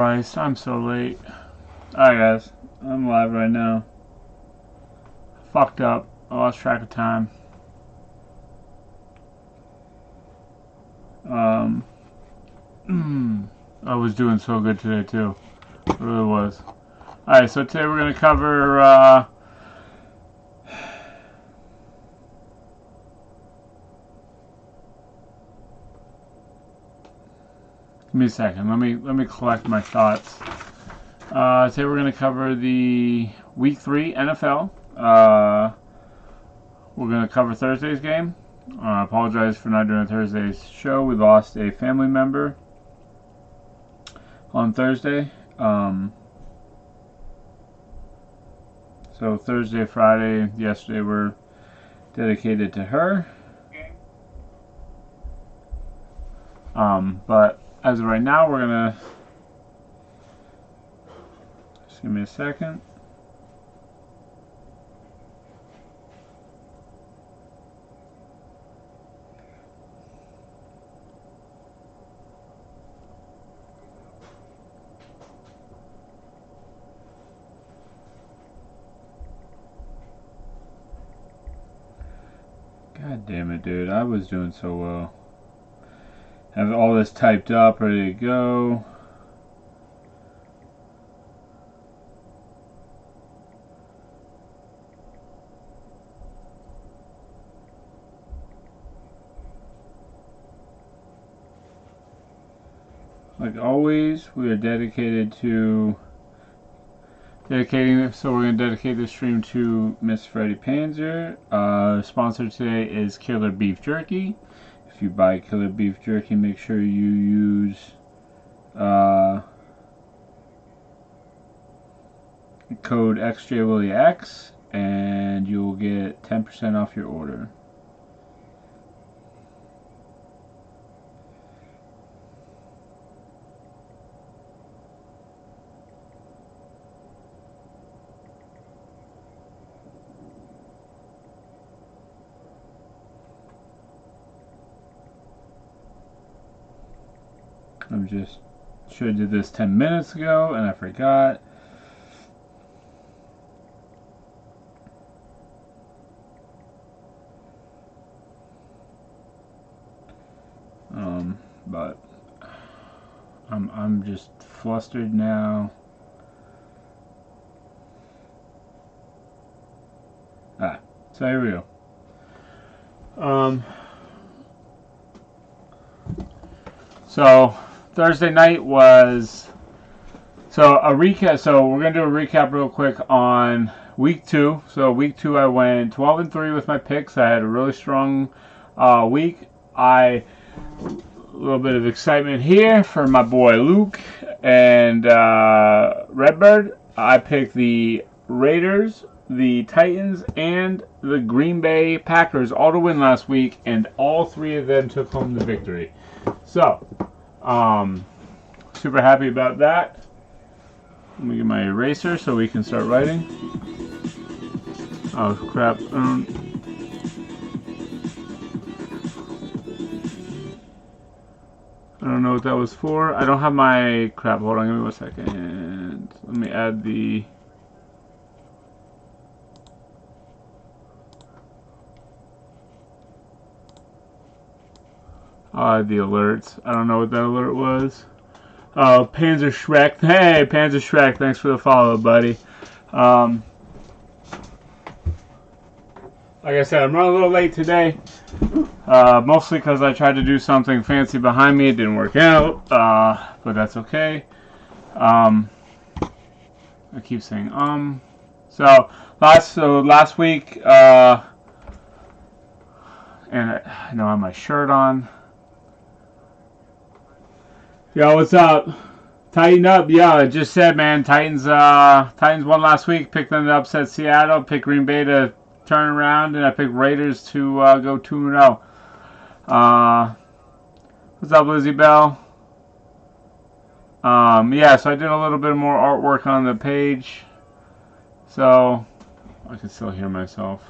Christ, I'm so late. Alright guys, I'm live right now. Fucked up. I lost track of time. I was doing so good today too. It really was. Alright, so today we're going to cover give me a second. Let me collect my thoughts. Today we're going to cover the Week 3 NFL. We're going to cover Thursday's game. I apologize for not doing Thursday's show. We lost a family member on Thursday. So Thursday, Friday, yesterday were dedicated to her. But as of right now, we're going to... Just give me a second. God damn it, dude. I was doing so well. Have all this typed up, ready to go. Like always, we are dedicated to so we're going to dedicate this stream to Miss Freddie Panzer. Sponsor today is Killer Beef Jerky. If you buy Killer Beef Jerky, make sure you use code jwilly and you will get 10% off your order. I'm just should have did this 10 minutes ago and I forgot. But I'm just flustered now. So here we go. So Thursday night was a recap. So we're gonna do a recap real quick on week 2. So week 2, I went 12-3 with my picks. I had a really strong week. A little bit of excitement here for my boy Luke and Redbird. I picked the Raiders, the Titans, and the Green Bay Packers all to win last week, and all 3 of them took home the victory. So, super happy about that. Let me get my eraser so we can start writing. Oh crap! I don't know what that was for. I don't have my crap. Hold on, give me 1 second. Let me add the. The alerts. I don't know what that alert was. Oh, Panzer Shrek. Hey, Panzer Shrek. Thanks for the follow, buddy. Like I said, I'm running a little late today. Mostly because I tried to do something fancy behind me. It didn't work out. But that's okay. I keep saying So last week, and I know I have my shirt on. Yo, what's up? Tighten up. Yeah, I just said, man, Titans won last week. Picked them to upset Seattle. Picked Green Bay to turn around, and I picked Raiders to go 2-0. What's up, Lizzie Bell? Yeah, so I did a little bit more artwork on the page. So I can still hear myself.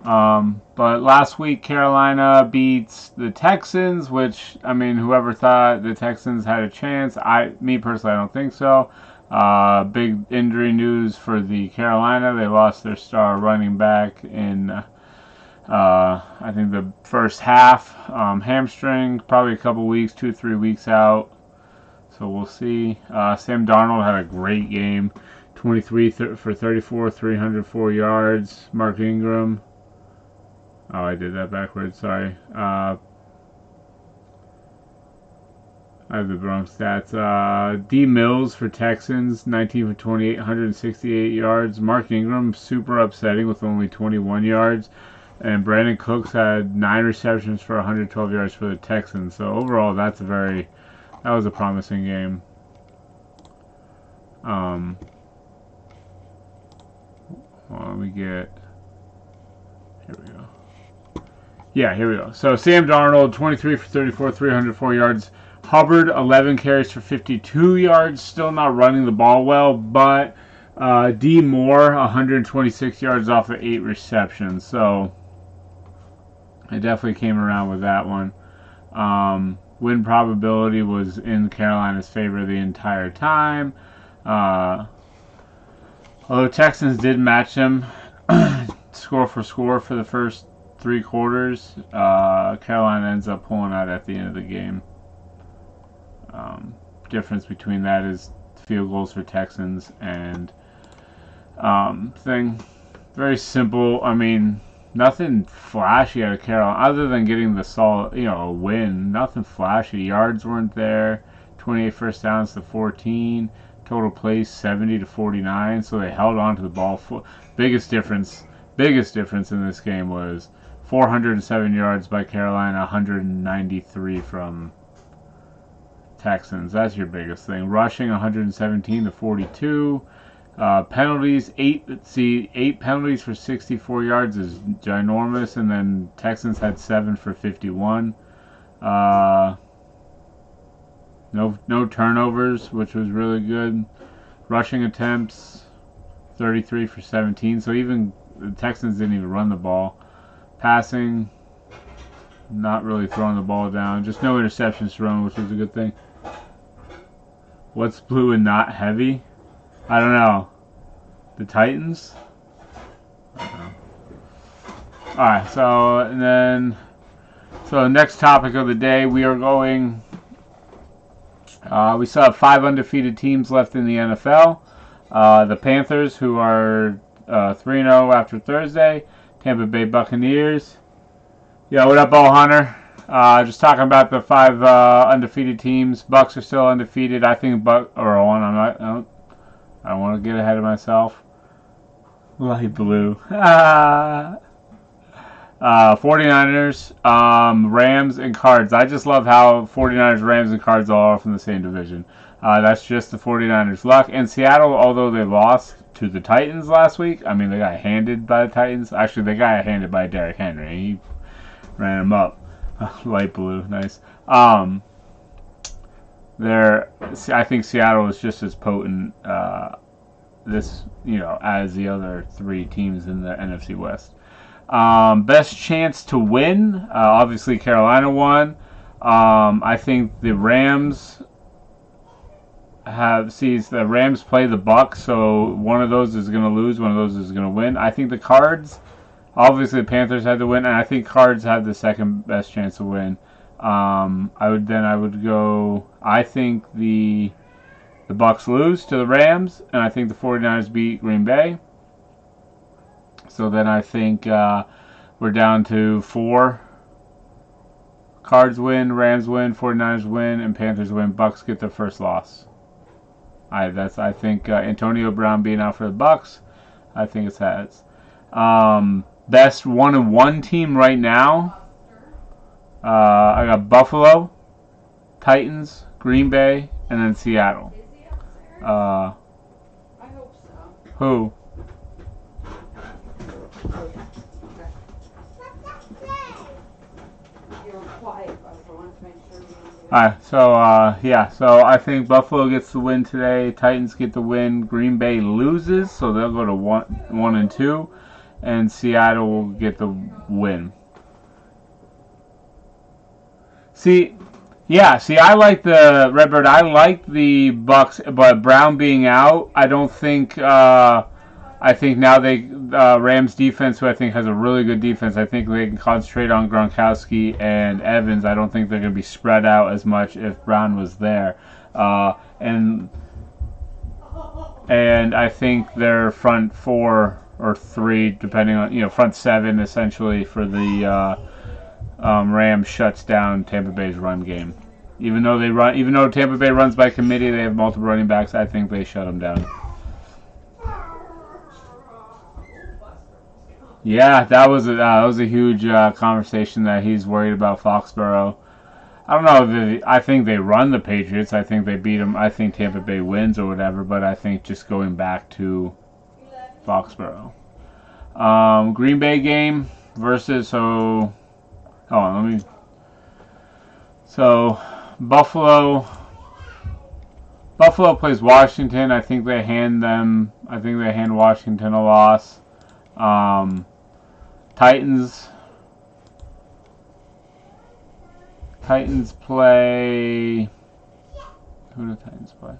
But last week, Carolina beats the Texans, which, I mean, whoever thought the Texans had a chance, me personally, I don't think so. Big injury news for the Carolina. They lost their star running back in, I think, the first half. Hamstring, probably a couple weeks, 2-3 weeks out. So we'll see. Sam Darnold had a great game. 23 for 34, 304 yards. Mark Ingram. Oh, I did that backwards. Sorry. I have the wrong stats. D. Mills for Texans, 19 for 28, 168 yards. Mark Ingram, super upsetting with only 21 yards. And Brandon Cooks had 9 receptions for 112 yards for the Texans. So overall, that was a promising game. Well, here we go. Yeah, here we go. So Sam Darnold, 23 for 34, 304 yards. Hubbard, 11 carries for 52 yards. Still not running the ball well, but D. Moore, 126 yards off of 8 receptions. So I definitely came around with that one. Win probability was in Carolina's favor the entire time. Although Texans did match them score for the first 3 quarters, Carolina ends up pulling out at the end of the game. Difference between that is field goals for Texans and very simple. I mean, nothing flashy out of Carolina other than getting the solid, a win. Nothing flashy. Yards weren't there. 28 first downs to 14. Total plays 70 to 49. So they held on to the ball. Biggest difference in this game was 407 yards by Carolina, 193 from Texans. That's your biggest thing. Rushing 117 to 42. Penalties, 8 penalties for 64 yards is ginormous, and then Texans had 7 for 51. No turnovers, which was really good. Rushing attempts, 33 for 17. So even the Texans didn't even run the ball. Passing, not really throwing the ball down. Just no interceptions thrown, which was a good thing. What's blue and not heavy? I don't know. The Titans? Alright, so next topic of the day, we are going... we still have 5 undefeated teams left in the NFL. The Panthers, who are 3-0 after Thursday. Tampa Bay Buccaneers. Yo, what up, Bo Hunter? Just talking about the 5 undefeated teams. Bucks are still undefeated. I think I don't want to get ahead of myself. Light blue. 49ers, Rams, and Cards. I just love how 49ers, Rams, and Cards all are from the same division. That's just the 49ers' luck. And Seattle, although they lost to the Titans last week, I mean, they got handed by the Titans. Actually, they got handed by Derrick Henry. He ran him up. Light blue, nice. I think Seattle is just as potent as the other 3 teams in the NFC West. Best chance to win, obviously Carolina won. I think the Rams the Rams play the Bucks, so one of those is going to lose, one of those is going to win. I think the Cards, obviously the Panthers had to win, and I think Cards have the second best chance to win. I think the Bucks lose to the Rams, and I think the 49ers beat Green Bay. So then I think we're down to 4. Cards win, Rams win, 49ers win, and Panthers win. Bucks get their first loss. I think Antonio Brown being out for the Bucks, I think it's heads. Best 1-1 team right now. I got Buffalo, Titans, Green Bay, and then Seattle. I hope so. Who? You were quiet, but I wanted to make sure you Alright, so I think Buffalo gets the win today. Titans get the win. Green Bay loses, so they'll go to 1-2. and Seattle will get the win. See, I like the Redbird. I like the Bucks, but Brown being out, I don't think. I think now Rams defense, who I think has a really good defense, I think they can concentrate on Gronkowski and Evans. I don't think they're going to be spread out as much if Brown was there, and I think their front four or three, depending on front seven essentially for the Rams shuts down Tampa Bay's run game. Even though Tampa Bay runs by committee, they have multiple running backs. I think they shut them down. Yeah, that was a huge conversation that he's worried about Foxborough. I don't know I think they run the Patriots. I think they beat them. I think Tampa Bay wins or whatever. But I think just going back to Foxborough, Green Bay game versus Buffalo plays Washington. I think they hand Washington a loss. Titans play. Who do the Titans play?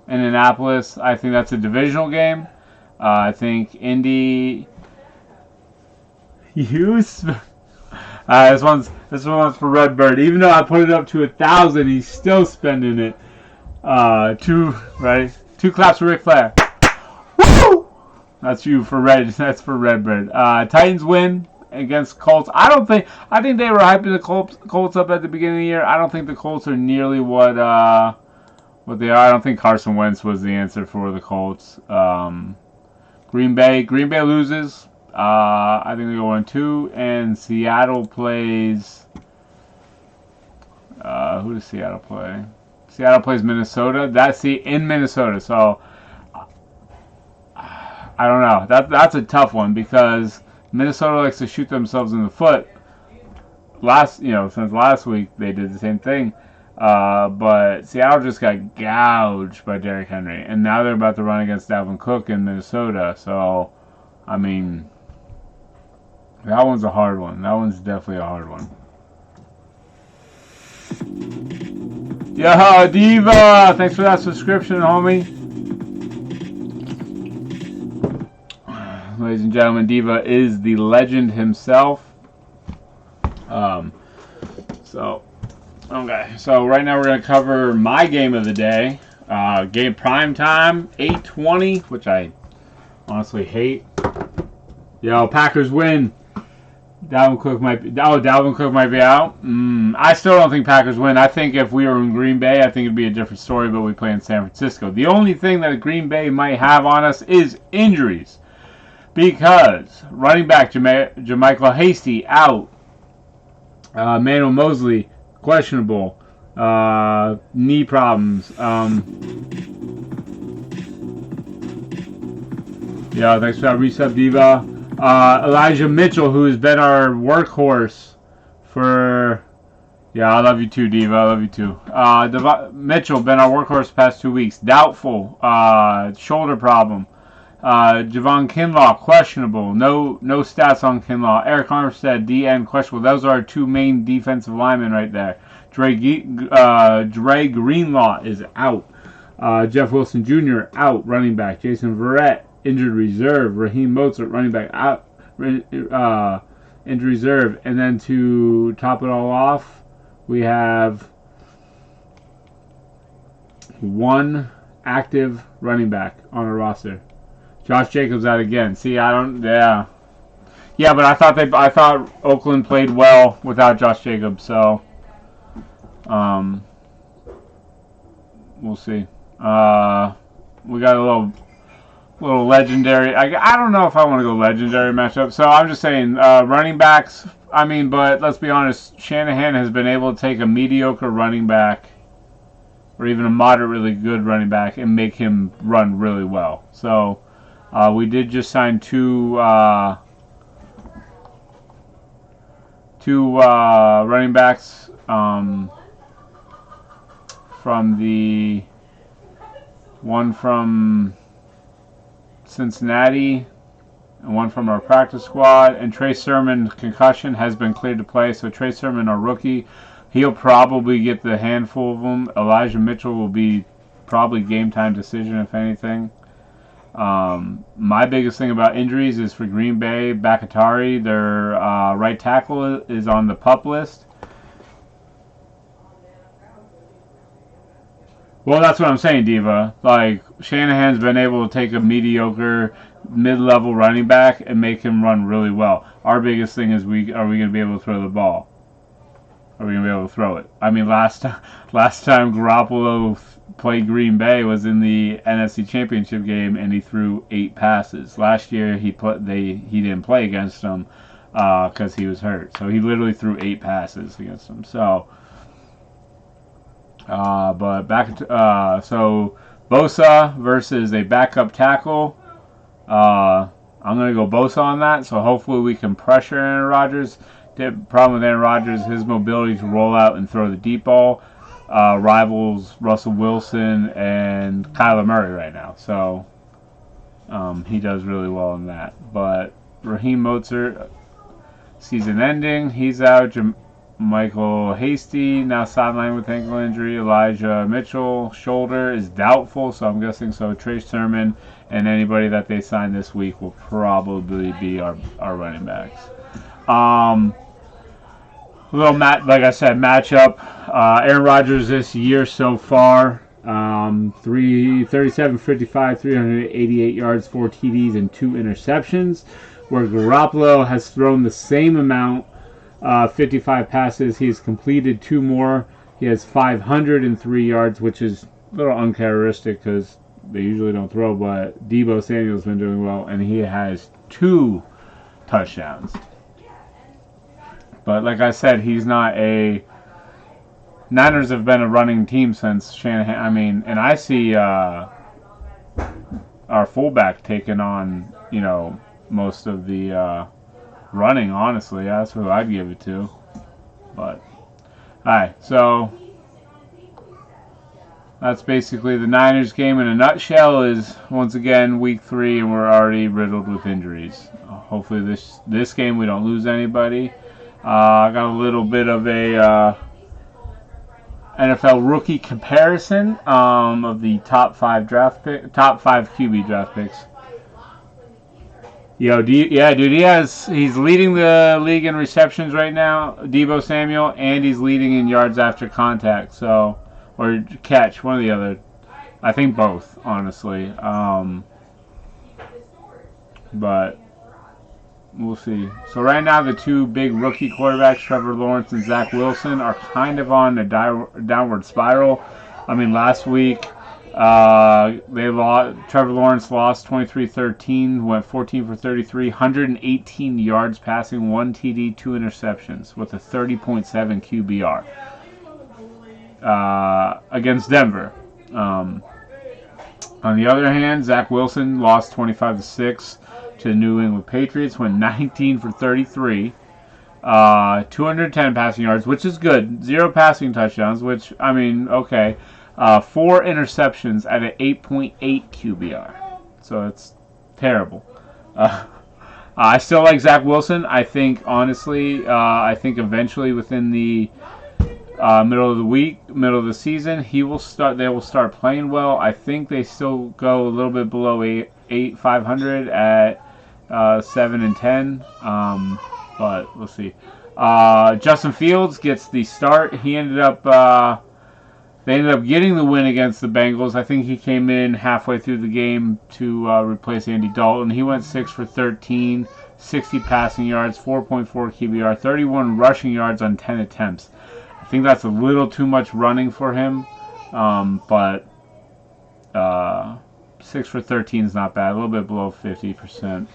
Indianapolis. I think that's a divisional game. I think Indy. This one's for Redbird. Even though I put it up to 1,000, he's still spending it. Two claps for Ric Flair. Woo! That's for Redbird. Titans win against Colts. I think they were hyping the Colts up at the beginning of the year. I don't think the Colts are nearly what they are. I don't think Carson Wentz was the answer for the Colts. Green Bay loses. I think they go 1-2, and Seattle plays. Who does Seattle play? Seattle plays Minnesota. That's in Minnesota. So I don't know. That's a tough one because Minnesota likes to shoot themselves in the foot. Since last week they did the same thing. But Seattle just got gouged by Derrick Henry, and now they're about to run against Dalvin Cook in Minnesota. So, I mean, that one's a hard one. That one's definitely a hard one. Yo, Diva! Thanks for that subscription, homie. Ladies and gentlemen, Diva is the legend himself. So right now we're going to cover my game of the day. Game prime time, 8:20, which I honestly hate. Yo, Packers win. Dalvin Cook might be out. I still don't think Packers win. I think if we were in Green Bay, I think it'd be a different story, but we play in San Francisco. The only thing that Green Bay might have on us is injuries. Because running back Jermichael Hasty out. Manuel Mosley, questionable. Knee problems. Yeah, thanks for that resub, Diva. Elijah Mitchell, who has been our workhorse for... Yeah, I love you too, Diva. I love you too. Mitchell, been our workhorse the past 2 weeks. Doubtful. Shoulder problem. Javon Kinlaw, questionable. No stats on Kinlaw. Eric Armstead, DN, questionable. Those are our two main defensive linemen right there. Dre Greenlaw is out. Jeff Wilson Jr. out, running back. Jason Verrett, injured reserve. Raheem Mozart, running back, out, injured reserve. And then to top it all off, we have one active running back on our roster. Josh Jacobs out again. See, yeah, but I thought Oakland played well without Josh Jacobs, so we'll see. We got a little legendary. I don't know if I want to go legendary matchup. So I'm just saying running backs. I mean, but let's be honest. Shanahan has been able to take a mediocre running back, or even a moderately good running back, and make him run really well. So. We did just sign two running backs from the one from Cincinnati and one from our practice squad. And Trey Sermon, concussion, has been cleared to play. So Trey Sermon, our rookie, he'll probably get the handful of them. Elijah Mitchell will be probably game time decision, if anything. My biggest thing about injuries is for Green Bay, Bakatari, their right tackle is on the PUP list. Well, that's what I'm saying, Diva. Like, Shanahan's been able to take a mediocre, mid-level running back and make him run really well. Our biggest thing is, are we going to be able to throw the ball? Are we going to be able to throw it? I mean, last time Garoppolo played Green Bay was in the NFC Championship game, and he threw 8 passes. Last year, he didn't play against them because he was hurt. So he literally threw 8 passes against them. So... but so Bosa versus a backup tackle. I'm going to go Bosa on that. So hopefully we can pressure Aaron Rodgers. The problem with Aaron Rodgers, his mobility to roll out and throw the deep ball rivals Russell Wilson and Kyler Murray right now. So he does really well in that. But Raheem Mostert, season ending, he's out. Michael Hasty, now sidelined with ankle injury. Elijah Mitchell, shoulder is doubtful, so I'm guessing so. Trey Sermon and anybody that they sign this week will probably be our running backs. Like I said, matchup. Aaron Rodgers this year so far, 37, 55, 388 yards, 4 TDs, and 2 interceptions. Where Garoppolo has thrown the same amount. 55 passes. He's completed 2 more. He has 503 yards, which is a little uncharacteristic because they usually don't throw, but Deebo Samuel's been doing well, and he has 2 touchdowns. But like I said, he's not a... Niners have been a running team since Shanahan. I mean, and I see our fullback taking on, most of the... running, honestly, that's who I'd give it to. But, alright, so that's basically the Niners game in a nutshell. Is once again week 3, and we're already riddled with injuries. Hopefully, this game we don't lose anybody. I got a little bit of a NFL rookie comparison of the top 5 QB draft picks. Dude, he's leading the league in receptions right now, Deebo Samuel, and he's leading in yards after contact, or catch, one or the other. I think both, honestly. But we'll see. So right now, the 2 big rookie quarterbacks, Trevor Lawrence and Zach Wilson, are kind of on a downward spiral. I mean, last week, Trevor Lawrence lost 23-13, went 14 for 33, 118 yards passing, 1 TD, 2 interceptions, with a 30.7 QBR against Denver. On the other hand, Zach Wilson lost 25-6 to the New England Patriots, went 19 for 33, 210 passing yards, which is good, 0 passing touchdowns, which, I mean, okay. 4 interceptions at an 8.8 QBR. So it's terrible. I still like Zach Wilson. I think, honestly, eventually within the middle of the season, they will start playing well. I think they still go a little bit below 500 at 7-10. But we'll see. Justin Fields gets the start. He ended up... They ended up getting the win against the Bengals. I think he came in halfway through the game to replace Andy Dalton. He went 6 for 13, 60 passing yards, 4.4 QBR, 31 rushing yards on 10 attempts. I think that's a little too much running for him, but 6 for 13 is not bad, a little bit below 50%.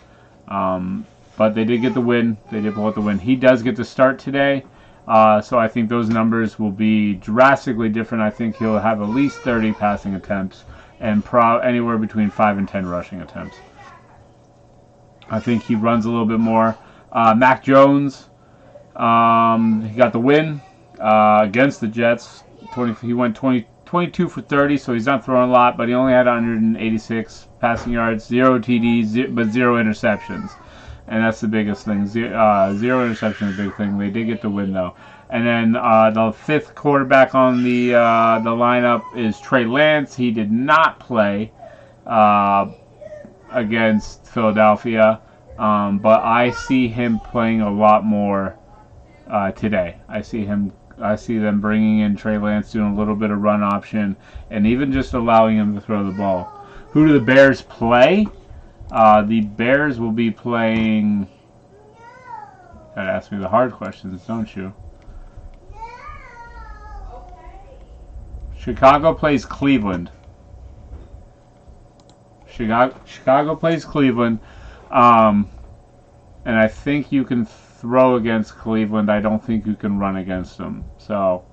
But they did get the win. They did pull out the win. He does get to start today. So I think those numbers will be drastically different. I think he'll have at least 30 passing attempts and anywhere between 5 and 10 rushing attempts. I think he runs a little bit more. Mac Jones, he got the win against the Jets. He went 22 for 30, so he's not throwing a lot, but he only had 186 passing yards, 0 TDs, but 0 interceptions. And that's the biggest thing. Zero interception is a big thing. They did get the win, though. And then the fifth quarterback on the lineup is Trey Lance. He did not play against Philadelphia, but I see him playing a lot more today. I see them bringing in Trey Lance, doing a little bit of run option, and even just allowing him to throw the ball. Who do the Bears play? The Bears will be playing. Gotta ask me the hard questions, don't you? Chicago plays Cleveland. Chicago plays Cleveland. And I think you can throw against Cleveland. I don't think you can run against them. So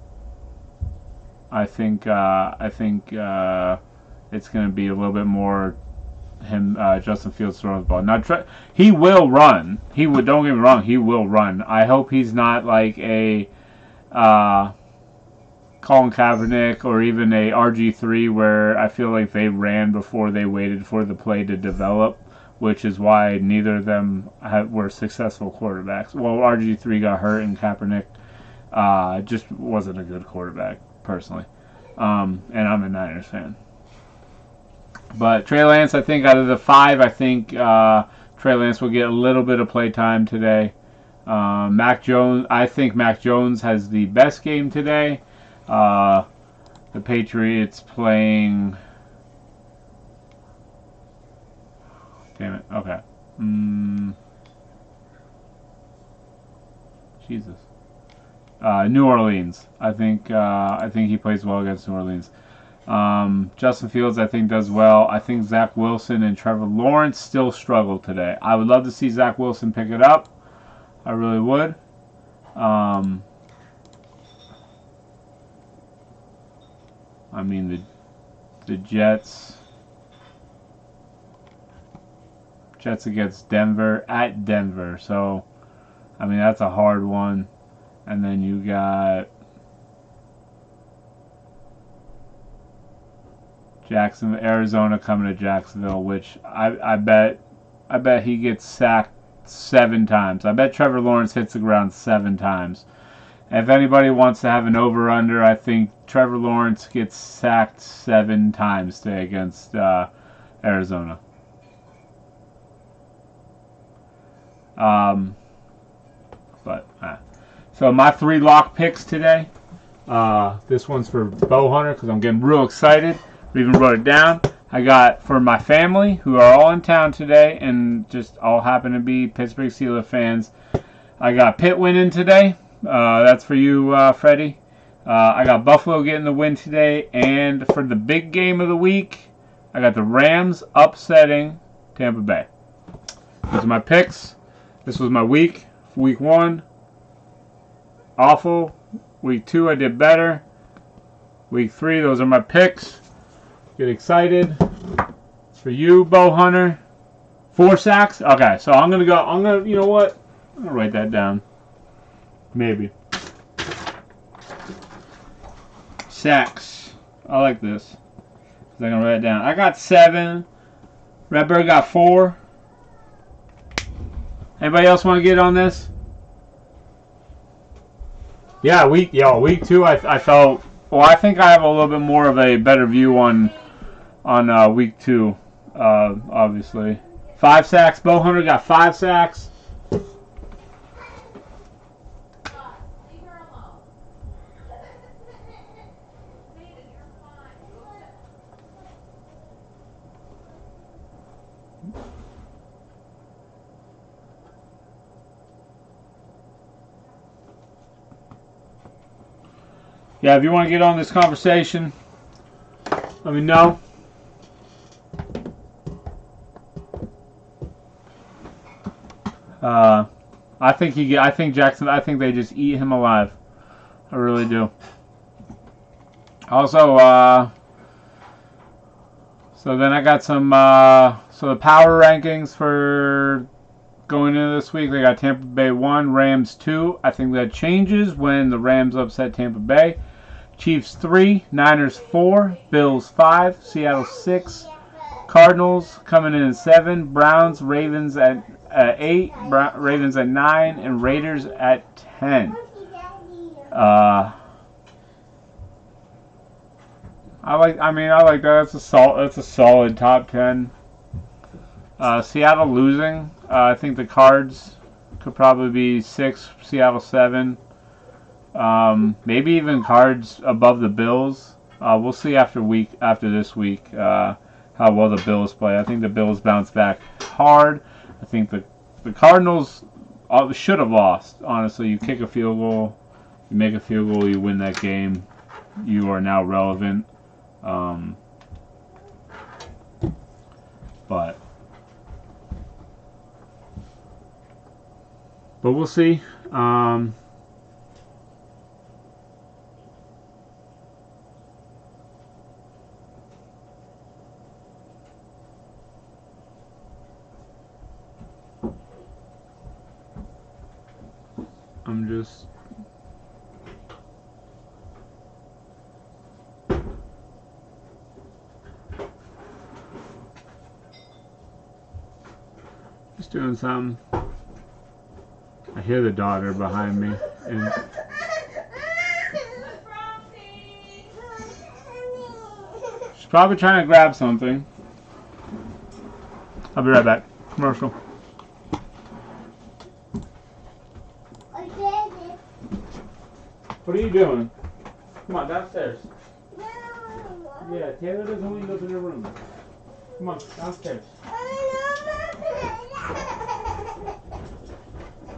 I think it's going to be a little bit more him Justin Fields throwing the ball. Now he will run. Don't get me wrong. He will run. I hope he's not like a Colin Kaepernick or even a RG3 where I feel like they ran before they waited for the play to develop, which is why neither of them were successful quarterbacks. Well, RG3 got hurt and Kaepernick just wasn't a good quarterback, personally. And I'm a Niners fan. But Trey Lance, I think out of the 5, I think Trey Lance will get a little bit of play time today. Mac Jones, I think Mac Jones has the best game today. The Patriots playing. Damn it. Okay. Jesus. New Orleans. I think he plays well against New Orleans. Justin Fields, I think, does well. I think Zach Wilson and Trevor Lawrence still struggle today. I would love to see Zach Wilson pick it up. I really would. I mean, the Jets against Denver, at Denver. So, I mean, that's a hard one. And then you got Arizona coming to Jacksonville, which I bet he gets sacked 7 times. I bet Trevor Lawrence hits the ground 7 times. If anybody wants to have an over-under, I think Trevor Lawrence gets sacked 7 times today against Arizona. So my 3 lock picks today. This one's for Bow Hunter because I'm getting real excited. I even wrote it down. I got for my family who are all in town today and just all happen to be Pittsburgh Steelers fans. I got Pitt winning today. That's for you, Freddie. I got Buffalo getting the win today. And for the big game of the week, I got the Rams upsetting Tampa Bay. Those are my picks. This was my week. Week 1, awful. Week 2, I did better. Week 3, those are my picks. Get excited. It's for you, Bow Hunter. 4 sacks? Okay, so you know what? I'm going to write that down. Maybe. Sacks. I like this. I'm going to write it down. I got 7. Redbird got 4. Anybody else want to get on this? Yeah, week 2, I felt. Well, I think I have a little bit more of a better view on week 2, obviously. 5 sacks. Bow Hunter got 5 sacks. Yeah, if you want to get on this conversation, let me know. I think Jackson. I think they just eat him alive. I really do. Also, so then I got some. So the power rankings for going into this week, they got Tampa Bay 1, Rams 2. I think that changes when the Rams upset Tampa Bay. Chiefs 3, Niners 4, Bills 5, Seattle 6, Cardinals coming in at 7, Browns, Ravens at 8, Ravens at 9, and Raiders at 10. I like that. That's a solid top 10. Seattle losing. I think the Cards could probably be 6, Seattle 7. Maybe even Cards above the Bills. We'll see after this week how well the Bills play. I think the Bills bounce back hard. I think the Cardinals should have lost. Honestly, you kick a field goal, you make a field goal, you win that game. You are now relevant. But we'll see. I'm just doing something. I hear the daughter behind me, and she's probably trying to grab something. I'll be right back. Commercial. What are you doing? Come on, downstairs. Yeah, Taylor doesn't want you to go to the room. Come on, downstairs.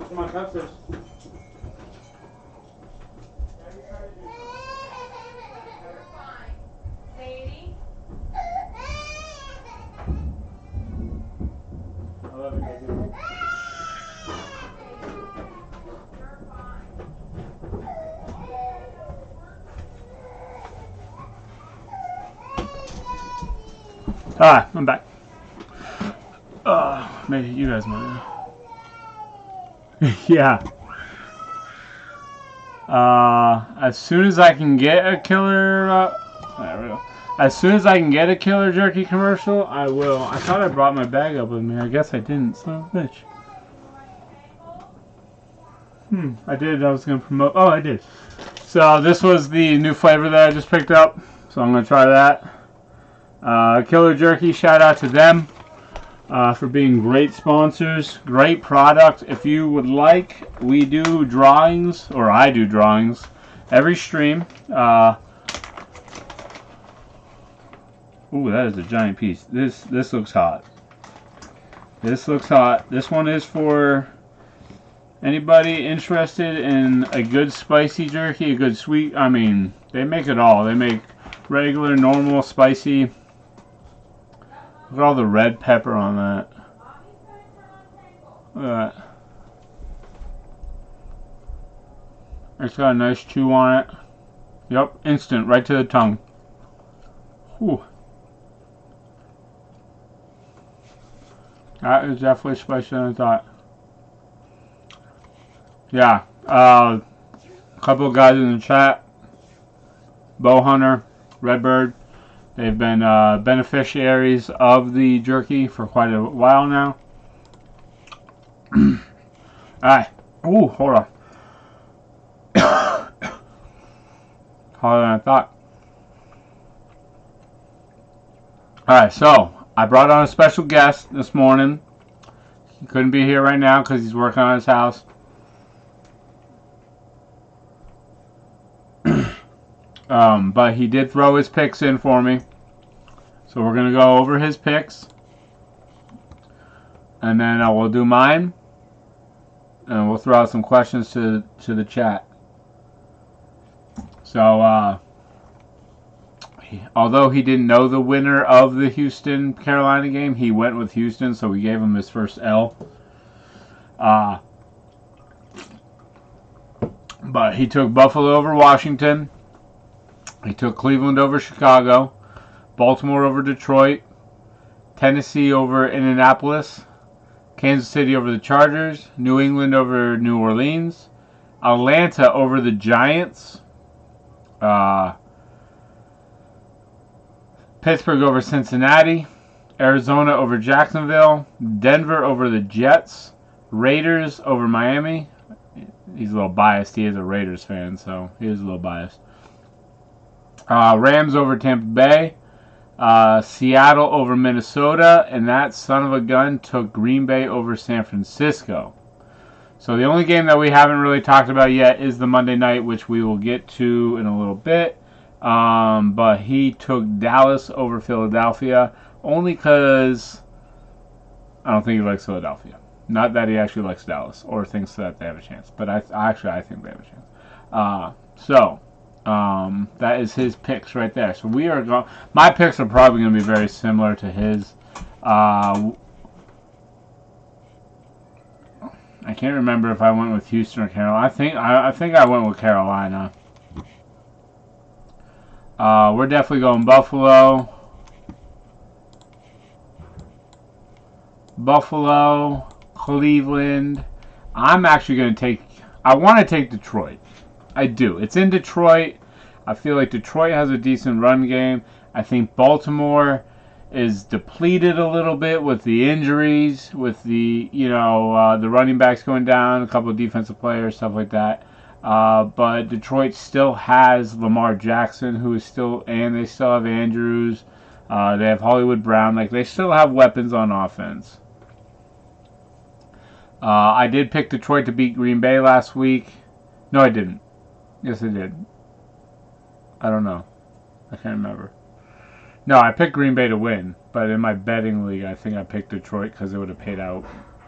Come on, downstairs. Sadie? I love you, baby. Alright, I'm back. Maybe you guys might know. Yeah. As soon as I can get a killer, there we go. As soon as I can get a killer jerky commercial, I will. I thought I brought my bag up with me. I guess I didn't. Son of a bitch. I did. I was gonna promote. Oh, I did. So this was the new flavor that I just picked up. So I'm gonna try that. Killer Jerky. Shout out to them. For being great sponsors, great product. If you would like, we do drawings, or I do drawings, every stream. Ooh, that is a giant piece. This looks hot. This looks hot. This one is for anybody interested in a good spicy jerky, a good sweet. I mean, they make it all. They make regular, normal, spicy. Look at all the red pepper on that. Look at that. It's got a nice chew on it. Yep, instant, right to the tongue. Whew. That is definitely spicier than I thought. Yeah, a couple of guys in the chat. Bowhunter, Redbird. They've been beneficiaries of the jerky for quite a while now. Alright. Ooh, hold on. Harder than I thought. Alright, so I brought on a special guest this morning. He couldn't be here right now because he's working on his house. But he did throw his picks in for me. So we're going to go over his picks. And then I will do mine. And we'll throw out some questions to the chat. So, although he didn't know the winner of the Houston-Carolina game, he went with Houston, so we gave him his first L. But he took Buffalo over Washington. He took Cleveland over Chicago, Baltimore over Detroit, Tennessee over Indianapolis, Kansas City over the Chargers, New England over New Orleans, Atlanta over the Giants, Pittsburgh over Cincinnati. Arizona over Jacksonville. Denver over the Jets. Raiders over Miami. He's a little biased. He is a Raiders fan, so he is a little biased. Rams over Tampa Bay. Seattle over Minnesota. And that son of a gun took Green Bay over San Francisco. So the only game that we haven't really talked about yet is the Monday night, which we will get to in a little bit. But he took Dallas over Philadelphia only because I don't think he likes Philadelphia. Not that he actually likes Dallas or thinks that they have a chance, but I think they have a chance. That is his picks right there. So we are going. My picks are probably going to be very similar to his. I can't remember if I went with Houston or Carolina. I think I went with Carolina. We're definitely going Buffalo. Buffalo, Cleveland. I'm actually going to take. I want to take Detroit. I do. It's in Detroit. I feel like Detroit has a decent run game. I think Baltimore is depleted a little bit with the injuries, with the the running backs going down, a couple of defensive players, stuff like that. But Detroit still has Lamar Jackson, who is still, and they still have Andrews. They have Hollywood Brown. Like, they still have weapons on offense. I did pick Detroit to beat Green Bay last week. No, I didn't. Yes, I did. I don't know. I can't remember. No, I picked Green Bay to win, but in my betting league, I think I picked Detroit because it would have paid out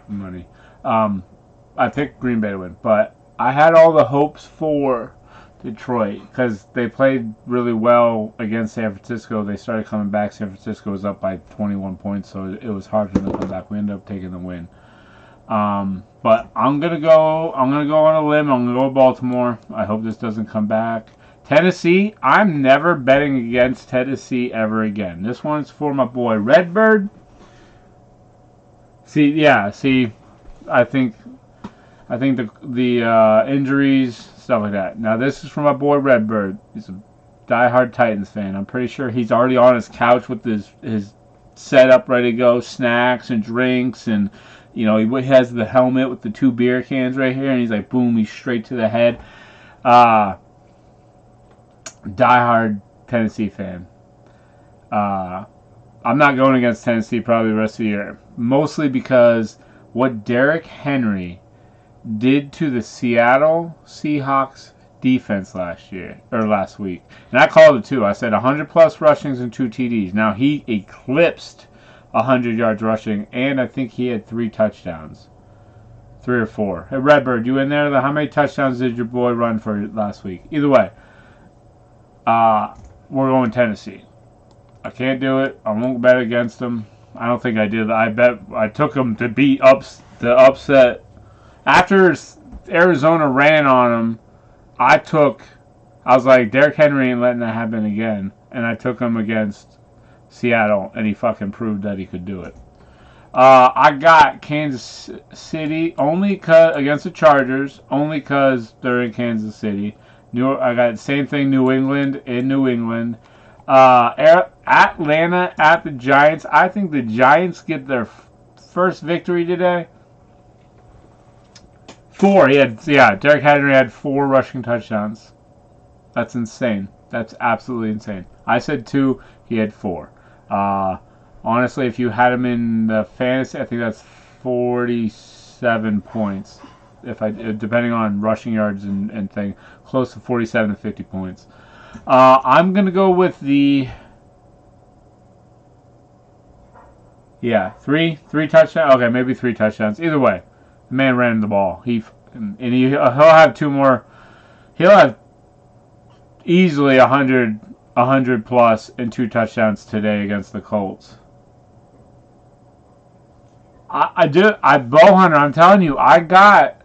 money. I picked Green Bay to win, but I had all the hopes for Detroit because they played really well against San Francisco. They started coming back. San Francisco was up by 21 points, so it was hard for them to come back. We ended up taking the win. But I'm gonna go on a limb. I'm gonna go with Baltimore. I hope this doesn't come back. Tennessee, I'm never betting against Tennessee ever again. This one's for my boy Redbird. I think the injuries, stuff like that. Now this is for my boy Redbird. He's a diehard Titans fan. I'm pretty sure he's already on his couch with his setup ready to go, snacks and drinks, and he has the helmet with the 2 beer cans right here, and he's like, boom, he's straight to the head. Diehard Tennessee fan. I'm not going against Tennessee probably the rest of the year. Mostly because what Derrick Henry did to the Seattle Seahawks defense last week. And I called it too. I said 100 plus rushings and 2 TDs. Now he eclipsed 100 yards rushing, and I think he had 3 touchdowns. 3 or 4. Hey Redbird, you in there? How many touchdowns did your boy run for last week? Either way. We're going Tennessee. I can't do it. I won't bet against them. I don't think I did. I took them to beat the upset. After Arizona ran on them, I was like, Derrick Henry ain't letting that happen again. And I took him against Seattle, and he fucking proved that he could do it. I got Kansas City against the Chargers, only because they're in Kansas City. I got the same thing, New England in New England. Atlanta at the Giants. I think the Giants get their first victory today. 4. Derrick Henry had 4 rushing touchdowns. That's insane. That's absolutely insane. I said 2. He had 4. Honestly, if you had him in the fantasy, I think that's 47 points. Depending on rushing yards and thing, close to 47 to 50 points. I'm gonna go with the 3 touchdowns. Okay, maybe 3 touchdowns. Either way, the man ran the ball. He'll have 2 more. He'll have easily 100 plus and 2 touchdowns today against the Colts. Bowhunter, I'm telling you, I got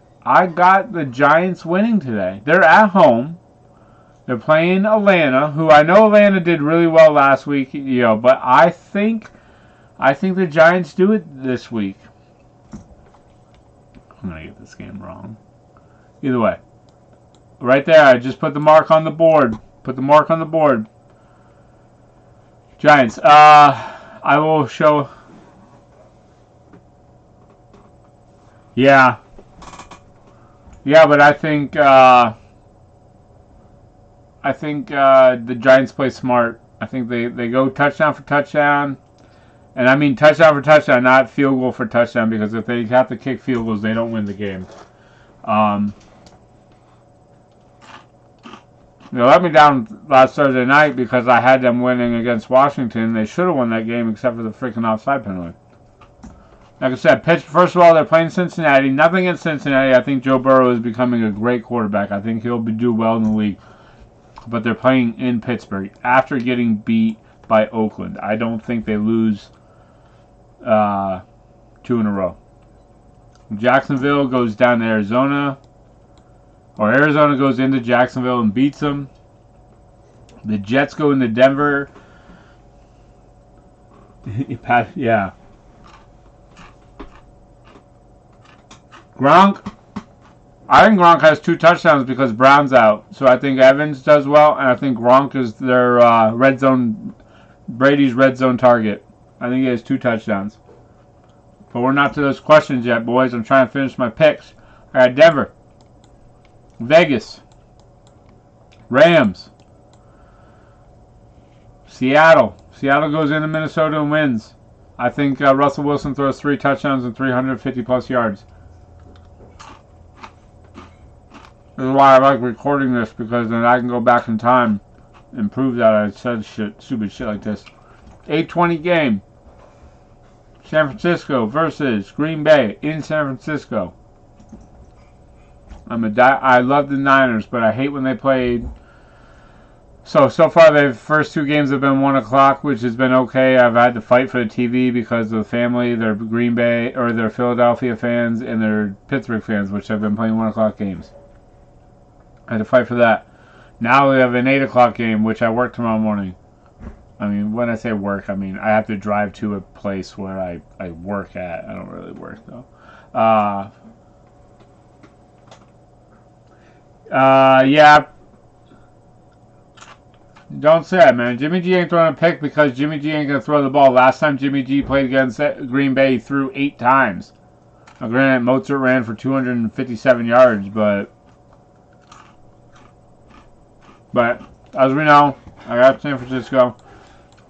the Giants winning today. They're at home. They're playing Atlanta, who I know Atlanta did really well last week, but I think the Giants do it this week. I'm gonna get this game wrong. Either way, right there, I just put the mark on the board. Put the mark on the board. Giants. I will show. Yeah. Yeah, but I think the Giants play smart. I think they go touchdown for touchdown. And I mean touchdown for touchdown, not field goal for touchdown, because if they have to kick field goals, they don't win the game. They let me down last Thursday night because I had them winning against Washington. They should have won that game except for the freaking offside penalty. Like I said, first of all, they're playing Cincinnati. Nothing against Cincinnati. I think Joe Burrow is becoming a great quarterback. I think he'll do well in the league. But they're playing in Pittsburgh after getting beat by Oakland. I don't think they lose 2 in a row. Jacksonville goes down to Arizona. Or Arizona goes into Jacksonville and beats them. The Jets go into Denver. Yeah. Gronk. I think Gronk has 2 touchdowns because Brown's out. So I think Evans does well, and I think Gronk is their red zone, Brady's red zone target. I think he has 2 touchdowns. But we're not to those questions yet, boys. I'm trying to finish my picks. I got Denver. Vegas, Rams, Seattle. Seattle goes into Minnesota and wins. I think Russell Wilson throws 3 touchdowns and 350 plus yards. This is why I like recording this, because then I can go back in time and prove that I said stupid shit like this. 8:20 game. San Francisco versus Green Bay in San Francisco. I love the Niners, but I hate when they played. So far, the first 2 games have been 1 o'clock, which has been okay. I've had to fight for the TV because of the family. They're Green Bay, or they're Philadelphia fans, and they're Pittsburgh fans, which have been playing 1 o'clock games. I had to fight for that. Now we have an 8 o'clock game, which I work tomorrow morning. I mean, when I say work, I mean I have to drive to a place where I work at. I don't really work, though. Yeah. Don't say it, man. Jimmy G ain't throwing a pick because Jimmy G ain't going to throw the ball. Last time Jimmy G played against Green Bay, he threw 8 times. Now, granted, Mozart ran for 257 yards, but as we know, I got San Francisco.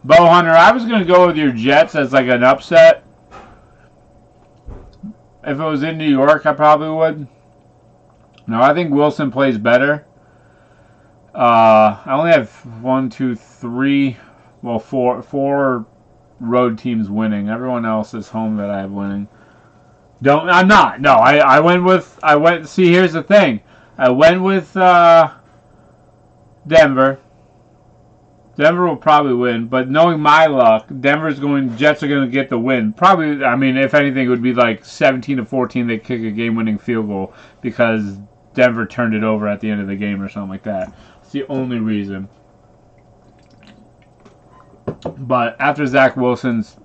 Bo Hunter, I was going to go with your Jets as like an upset. If it was in New York, I probably would. No, I think Wilson plays better. I only have 4 road teams winning. Everyone else is home that I have winning. I'm not. No, I went. See, here's the thing. I went with Denver. Denver will probably win, but knowing my luck, Jets are going to get the win. Probably, I mean, if anything, it would be like 17-14. They kick a game-winning field goal because Denver turned it over at the end of the game or something like that. It's the only reason. But after Zach Wilson's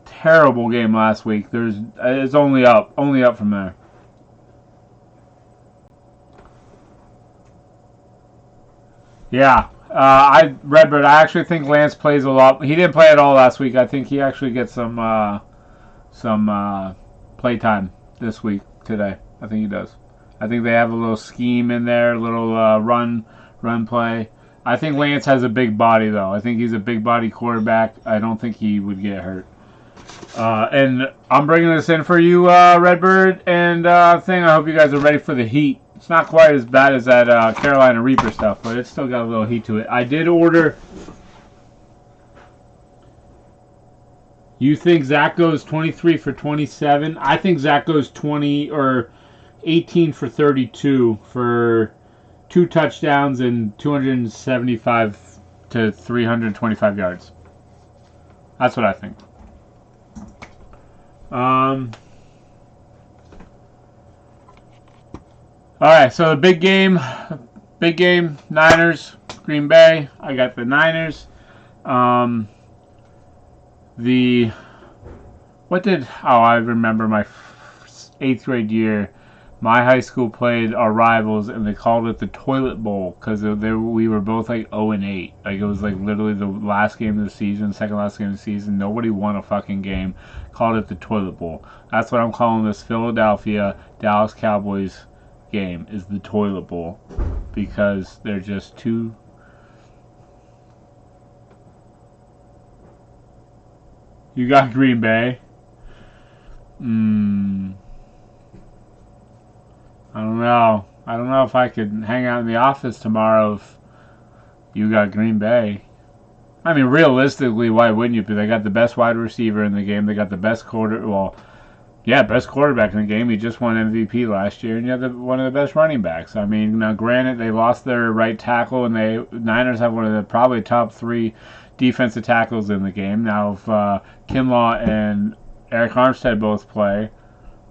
terrible game last week, it's only up from there. Yeah, Redbird. I actually think Lance plays a lot. He didn't play at all last week. I think he actually gets some play time this week today. I think he does. I think they have a little scheme in there, a little run play. I think Lance has a big body though. I think he's a big body quarterback. I don't think he would get hurt. And I'm bringing this in for you, Redbird and thing. I hope you guys are ready for the heat. It's not quite as bad as that Carolina Reaper stuff, but it's still got a little heat to it. I did order. You think Zach goes 23 for 27? I think Zach goes 20 or 18 for 32 for 2 touchdowns and 275 to 325 yards. That's what I think. Alright, so the big game, Niners, Green Bay. I got the Niners. I remember my 8th grade year. my high school played our rivals, and they called it the Toilet Bowl because we were both like 0-8. Like it was like literally the last game of the season, second last game of the season. Nobody won a fucking game. Called it the Toilet Bowl. That's what I'm calling this Philadelphia Dallas Cowboys game, is the Toilet Bowl, because they're just too. You got Green Bay. I don't know. I don't know if I could hang out in the office tomorrow if you got Green Bay. I mean, realistically, why wouldn't you? Because they got the best wide receiver in the game. They got the best best quarterback in the game. He just won MVP last year, and you have one of the best running backs. I mean, now granted, they lost their right tackle, and Niners have one of the probably top 3 defensive tackles in the game. Now, if Kinlaw and Eric Armstead both play,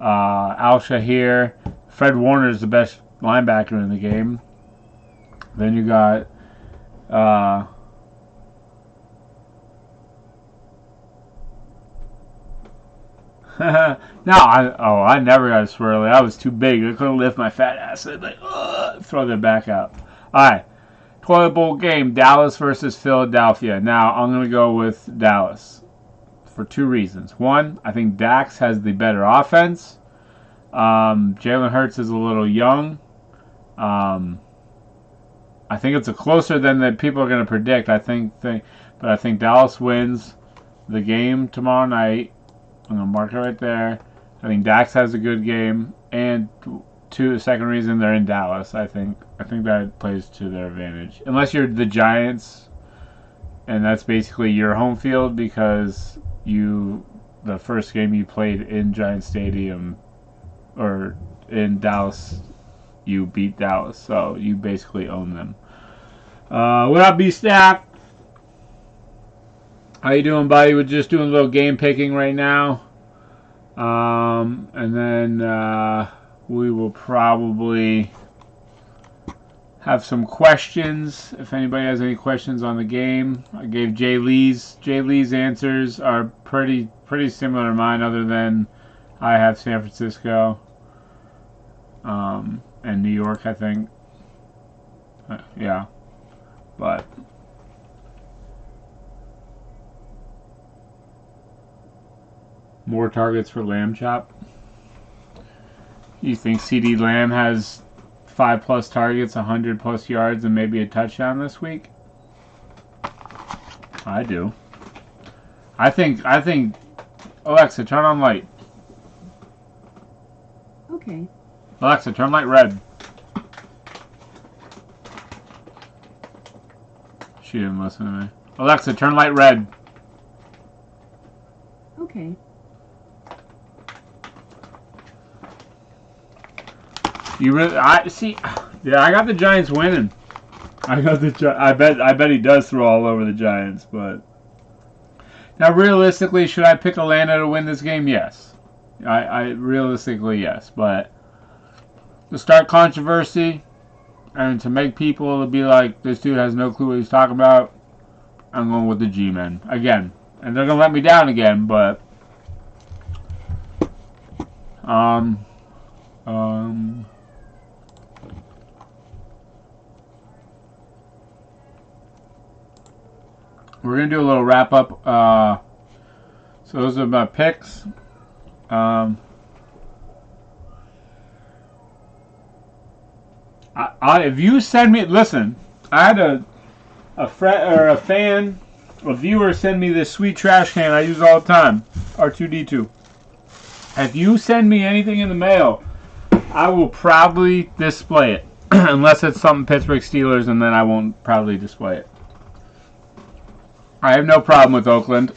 Al Shahir, Fred Warner is the best linebacker in the game. Then you got I never got swirly. I was too big. I couldn't lift my fat ass. I'd like, throw them back up. All right. Toilet Bowl game, Dallas versus Philadelphia. Now, I'm going to go with Dallas for 2 reasons. One, I think Dax has the better offense. Jalen Hurts is a little young. I think it's a closer than that people are going to predict. But I think Dallas wins the game tomorrow night. I'm going to mark it right there. I think Dax has a good game, and the second reason, they're in Dallas. I think that plays to their advantage. Unless you're the Giants, and that's basically your home field because the first game you played in Giant Stadium or in Dallas, you beat Dallas, so you basically own them. What up, B-Stack? How you doing, buddy? We're just doing a little game picking right now. And then we will probably have some questions. If anybody has any questions on the game, I gave Jay Lee's. Jay Lee's answers are pretty similar to mine, other than I have San Francisco and New York, I think. Yeah, but. More targets for Lamb Chop. You think CD Lamb has 5+ targets, 100+ yards, and maybe a touchdown this week? I do. I think. Alexa, turn on light. Okay. Alexa, turn light red. She didn't listen to me. Alexa, turn light red. Okay. I got the Giants winning. I bet he does throw all over the Giants, but now realistically, should I pick Atlanta to win this game? Yes. I realistically, yes, but to start controversy and to make people be like, this dude has no clue what he's talking about, I'm going with the G-Men again, and they're gonna let me down again, but we're going to do a little wrap-up. So those are my picks. If you send me... Listen, I had a viewer send me this sweet trash can I use all the time. R2-D2. If you send me anything in the mail, I will proudly display it. Unless it's something Pittsburgh Steelers, and then I won't proudly display it. I have no problem with Oakland.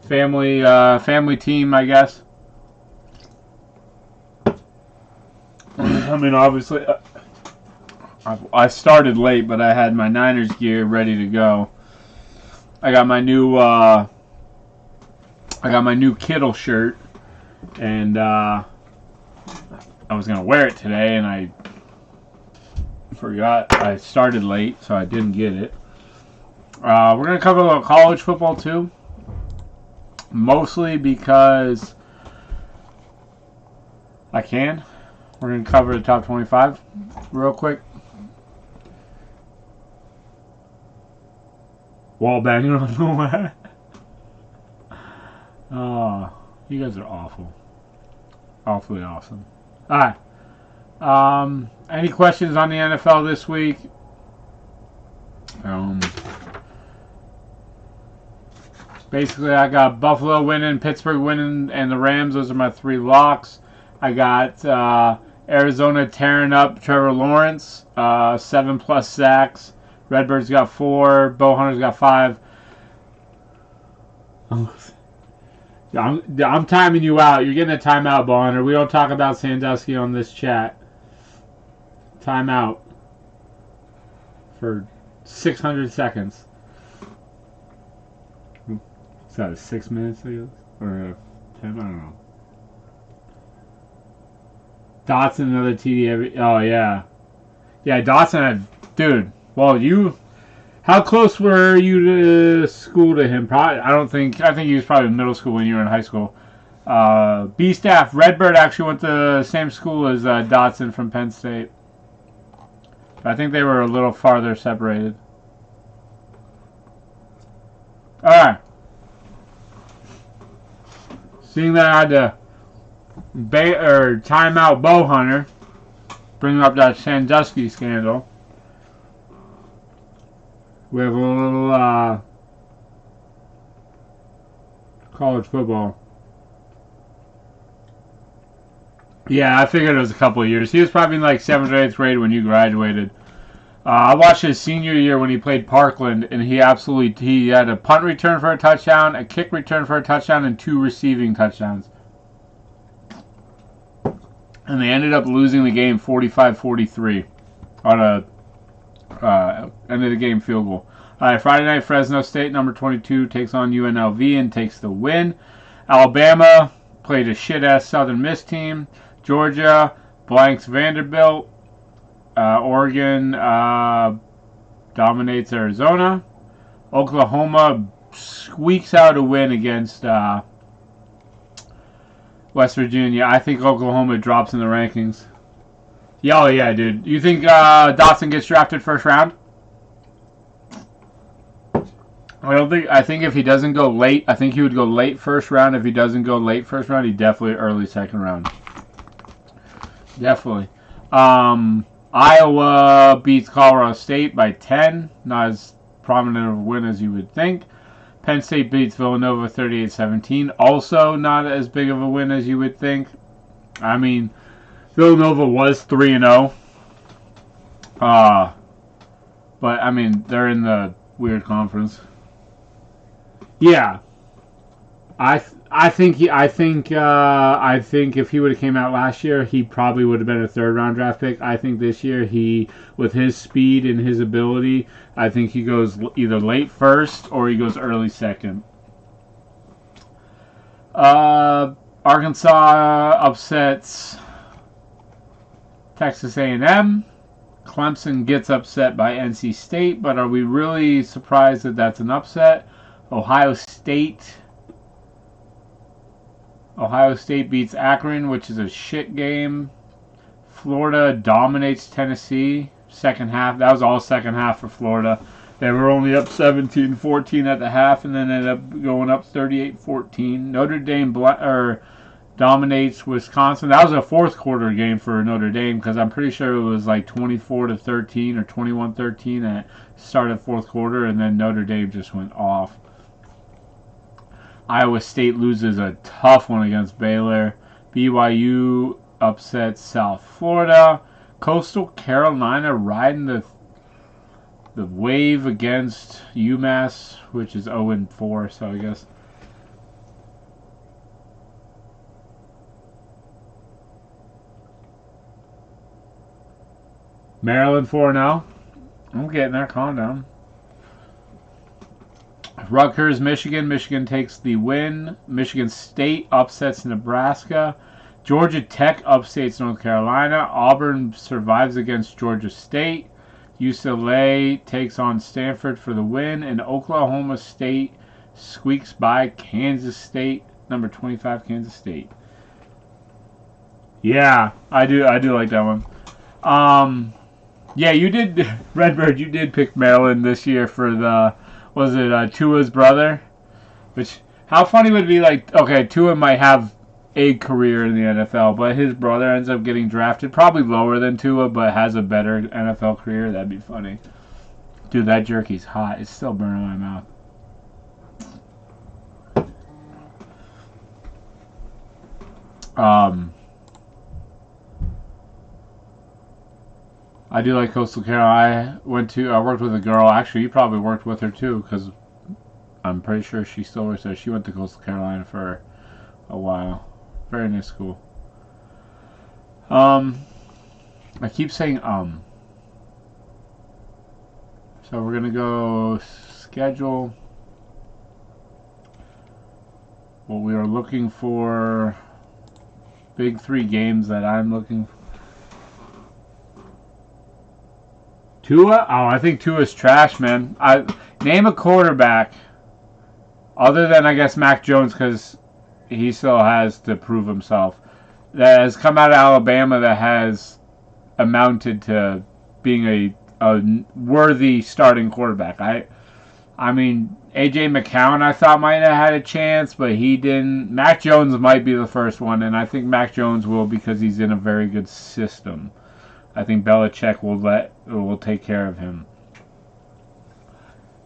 Family team, I guess. I mean, obviously, I started late, but I had my Niners gear ready to go. I got my new Kittle shirt, and I was gonna wear it today, and I forgot. I started late, so I didn't get it. We're going to cover a little college football too. Mostly because I can. We're going to cover the top 25 real quick. Wall banging on the way. Oh, you guys are awful. Awfully awesome. Alright. Any questions on the NFL this week? Basically, I got Buffalo winning, Pittsburgh winning, and the Rams. Those are my 3 locks. I got Arizona tearing up Trevor Lawrence, 7+ sacks. Redbirds got 4. Bowhunters got 5. I'm timing you out. You're getting a timeout, Bowhunter. We don't talk about Sandusky on this chat. Timeout for 600 seconds. Is that 6 minutes, I guess? Or 10? I don't know. Dotson, another TD every... Oh, yeah. Yeah, Dotson had... Dude, well, you... How close were you to school to him? Probably, I think he was probably in middle school when you were in high school. B-Staff, Redbird actually went to the same school as Dotson from Penn State. I think they were a little farther separated. Alright. Seeing that I had to time out Bowhunter, bring up that Sandusky scandal, we have a little college football. Yeah, I figured it was a couple of years. He was probably in like 7th or 8th grade when you graduated. I watched his senior year when he played Parkland, and he had a punt return for a touchdown, a kick return for a touchdown, and 2 receiving touchdowns. And they ended up losing the game 45-43 on a end of the game field goal. Friday night, Fresno State, number 22, takes on UNLV and takes the win. Alabama played a shit-ass Southern Miss team. Georgia blanks Vanderbilt. Oregon dominates Arizona. Oklahoma squeaks out a win against West Virginia. I think Oklahoma drops in the rankings. Yeah, oh yeah, dude. You think Dotson gets drafted first round? I think if he doesn't go late, I think he would go late first round. If he doesn't go late first round, he definitely early second round. Definitely. Iowa beats Colorado State by 10. Not as prominent of a win as you would think. Penn State beats Villanova 38-17. Also not as big of a win as you would think. I mean, Villanova was 3-0. But, I mean, they're in the weird conference. Yeah. I think if he would have came out last year, he probably would have been a 3rd round draft pick. I think this year with his speed and his ability, I think he goes either late first or he goes early second. Arkansas upsets Texas A&M. Clemson gets upset by NC State, but are we really surprised that that's an upset? Ohio State beats Akron, which is a shit game. Florida dominates Tennessee. Second half. That was all second half for Florida. They were only up 17-14 at the half and then ended up going up 38-14. Notre Dame dominates Wisconsin. That was a 4th quarter game for Notre Dame because I'm pretty sure it was like 24-13 or 21-13 at start of 4th quarter, and then Notre Dame just went off. Iowa State loses a tough one against Baylor. BYU upsets South Florida. Coastal Carolina riding the wave against UMass, which is 0-4, so I guess. Maryland 4-0. I'm getting there. Calm down. Rutgers, Michigan. Michigan takes the win. Michigan State upsets Nebraska. Georgia Tech upsets North Carolina. Auburn survives against Georgia State. UCLA takes on Stanford for the win. And Oklahoma State squeaks by Kansas State. Number 25, Kansas State. Yeah, I do like that one. Yeah, you did, Redbird. You did pick Maryland this year for the, was it Tua's brother? Which, how funny would it be? Like, okay, Tua might have a career in the NFL, but his brother ends up getting drafted, probably lower than Tua, but has a better NFL career. That'd be funny. Dude, that jerky's hot. It's still burning my mouth. I do like Coastal Carolina. I worked with a girl. Actually, you probably worked with her too, because I'm pretty sure she still works there. She went to Coastal Carolina for a while. Very nice school. I keep saying So we're gonna go schedule what we are looking for. Big 3 games that I'm looking for. Tua? Oh, I think Tua's trash, man. Name a quarterback other than, I guess, Mac Jones, because he still has to prove himself, that has come out of Alabama that has amounted to being a worthy starting quarterback. I mean, A.J. McCown I thought might have had a chance, but he didn't. Mac Jones might be the first one, and I think Mac Jones will, because he's in a very good system. I think Belichick will take care of him.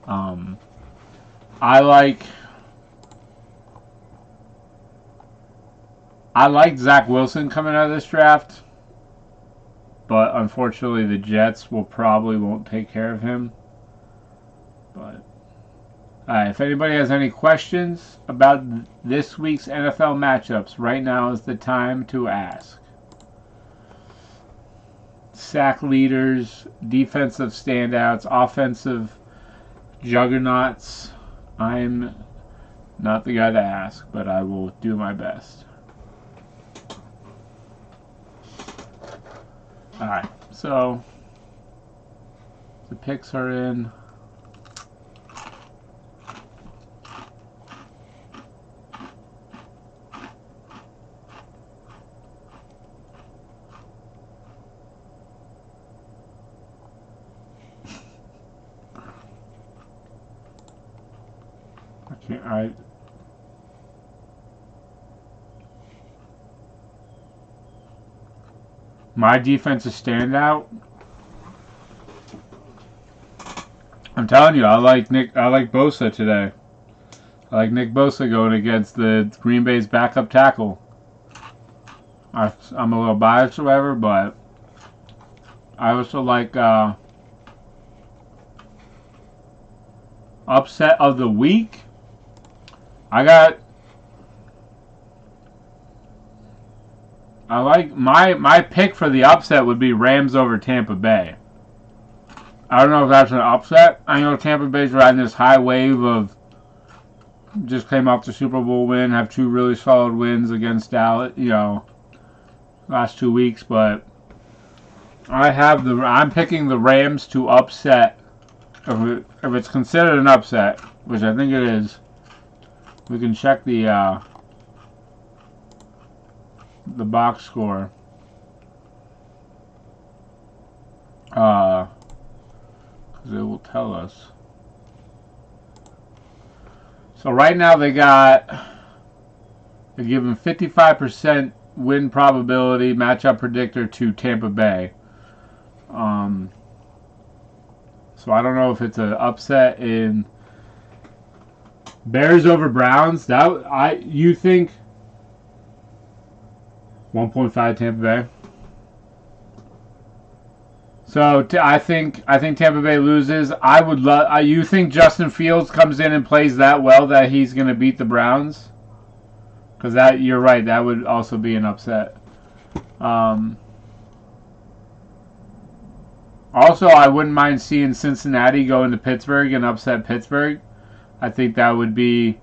I like Zach Wilson coming out of this draft, but unfortunately the Jets won't take care of him. But if anybody has any questions about this week's NFL matchups, right now is the time to ask. Sack leaders, defensive standouts, offensive juggernauts. I'm not the guy to ask, but I will do my best. Alright, so the picks are in. My defensive standout. I'm telling you, I like Bosa today. I like Nick Bosa going against the Green Bay's backup tackle. I'm a little biased or whatever, but I also like upset of the week. I like my pick for the upset would be Rams over Tampa Bay. I don't know if that's an upset. I know Tampa Bay's riding this high wave of, just came off the Super Bowl win, have 2 really solid wins against Dallas, last 2 weeks, but I'm picking the Rams to upset. If it's considered an upset, which I think it is, we can check the box score. Because it will tell us. So right now they're giving 55% win probability matchup predictor to Tampa Bay. So I don't know if it's an upset in Bears over Browns. You think 1.5 Tampa Bay? So I think Tampa Bay loses. I would love. You think Justin Fields comes in and plays that well that he's going to beat the Browns? Because you're right. That would also be an upset. Also, I wouldn't mind seeing Cincinnati go into Pittsburgh and upset Pittsburgh. I think that would be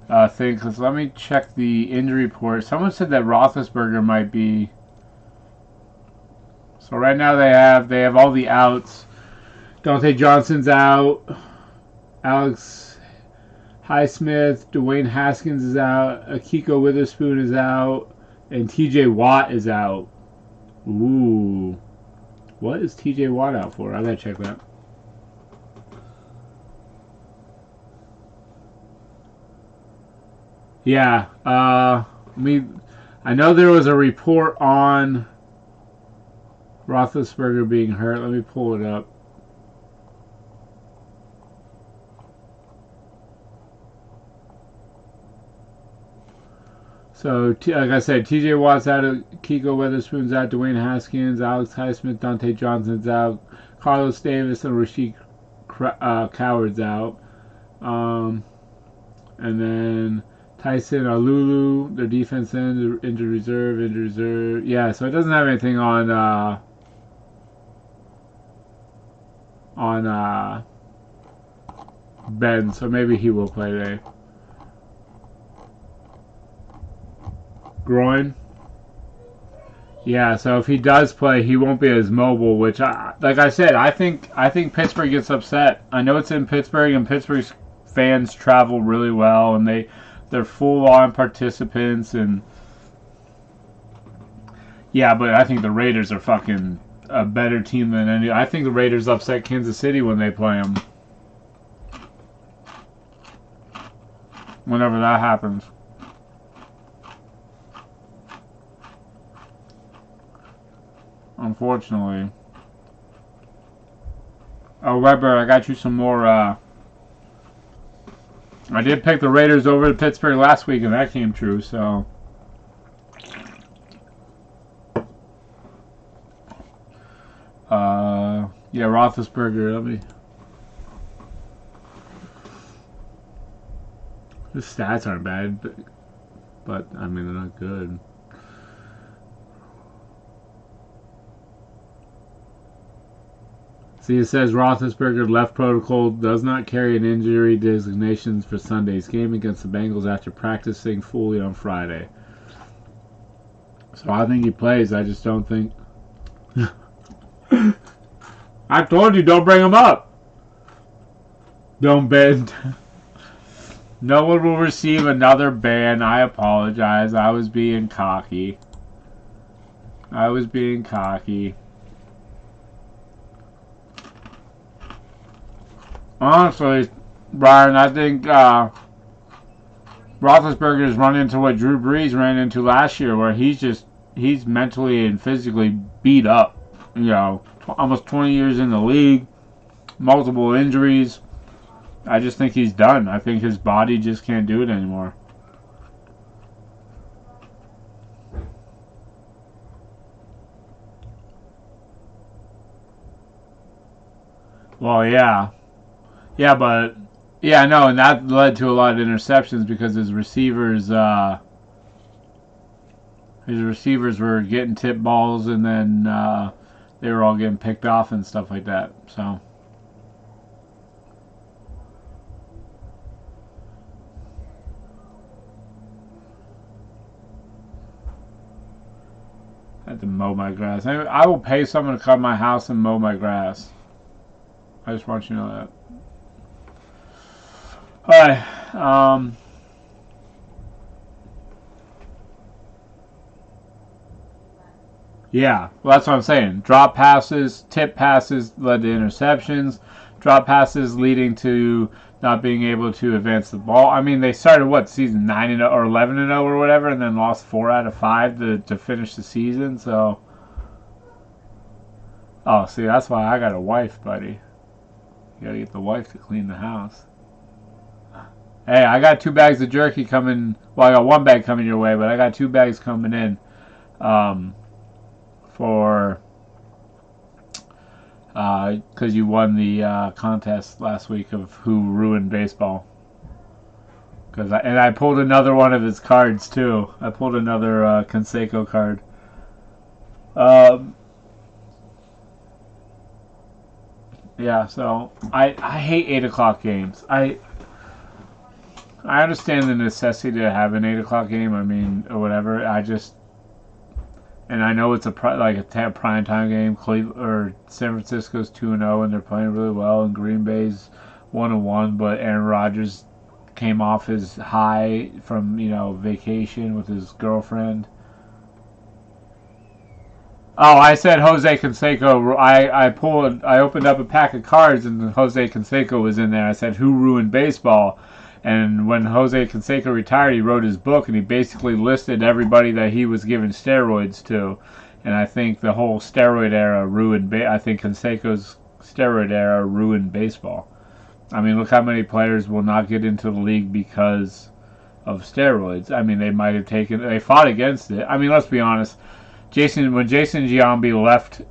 a thing. Because let me check the injury report. Someone said that Roethlisberger might be. So right now they have all the outs. Dante Johnson's out. Alex Highsmith, Dwayne Haskins is out. Akiko Witherspoon is out. And TJ Watt is out. Ooh. What is TJ Watt out for? I gotta check that. Yeah. I know there was a report on Roethlisberger being hurt. Let me pull it up. So, like I said, TJ Watt's out, Kiko Weatherspoon's out, Dwayne Haskins, Alex Highsmith, Dante Johnson's out, Carlos Davis and Rasheed Coward's out. And then Tyson Alulu, their defense end, injured reserve. Yeah, so it doesn't have anything on Ben, so maybe he will play today. Groin. Yeah, so if he does play, he won't be as mobile. Which, like I said, I think Pittsburgh gets upset. I know it's in Pittsburgh, and Pittsburgh's fans travel really well, and they're full-on participants, and yeah, but I think the Raiders are fucking a better team than any. I think the Raiders upset Kansas City when they play them. Whenever that happens. Unfortunately. Oh, Weber, I got you some more. I did pick the Raiders over to Pittsburgh last week, and that came true, so. Yeah, Roethlisberger, let me. His stats aren't bad, but I mean, they're not good. See, it says Roethlisberger left protocol, does not carry an injury designations for Sunday's game against the Bengals after practicing fully on Friday. So I think he plays. I just don't think. I told you, don't bring him up. Don't bend. No one will receive another ban. I apologize. I was being cocky. Honestly, Brian, I think Roethlisberger has run into what Drew Brees ran into last year, where he's mentally and physically beat up. You know, almost 20 years in the league, multiple injuries. I just think he's done. I think his body just can't do it anymore. Well, yeah. Yeah, but yeah, no, and that led to a lot of interceptions because his receivers were getting tip balls, and then they were all getting picked off and stuff like that. So I had to mow my grass. I will pay someone to come to my house and mow my grass. I just want you to know that. Alright, yeah, well, that's what I'm saying. Drop passes, tip passes led to interceptions. Drop passes leading to not being able to advance the ball. I mean, they started, what, season 9-0 or 11-0 or whatever, and then lost 4 out of 5 to finish the season, so. Oh, see, that's why I got a wife, buddy. You gotta get the wife to clean the house. Hey, I got 2 bags of jerky coming. Well, I got 1 bag coming your way, but I got 2 bags coming in for because you won the contest last week of who ruined baseball. And I pulled another one of his cards too. I pulled another Canseco card. Yeah, so I hate 8 o'clock games. I understand the necessity to have an 8 o'clock game. I mean, or whatever. And I know it's a prime time game. San Francisco's 2-0 and they're playing really well, and Green Bay's 1-1. But Aaron Rodgers came off his high from vacation with his girlfriend, Oh, I said Jose Canseco. I opened up a pack of cards and Jose Canseco was in there. I said, who ruined baseball? And when Jose Canseco retired, he wrote his book and he basically listed everybody that he was giving steroids to. And I think the whole steroid era ruined. I think Canseco's steroid era ruined baseball. I mean, look how many players will not get into the league because of steroids. I mean, they fought against it. I mean, let's be honest. When Jason Giambi left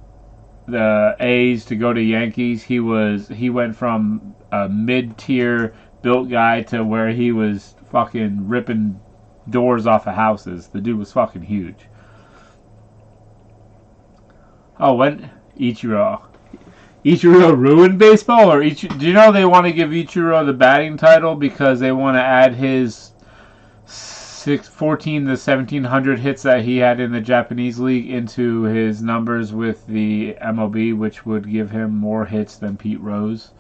the A's to go to Yankees, he went from a mid-tier built guy to where he was fucking ripping doors off of houses. The dude was fucking huge. Oh, when Ichiro ruined baseball, or do you know they want to give Ichiro the batting title because they want to add his 14 to 1700 hits that he had in the Japanese league into his numbers with the MLB, which would give him more hits than Pete Rose.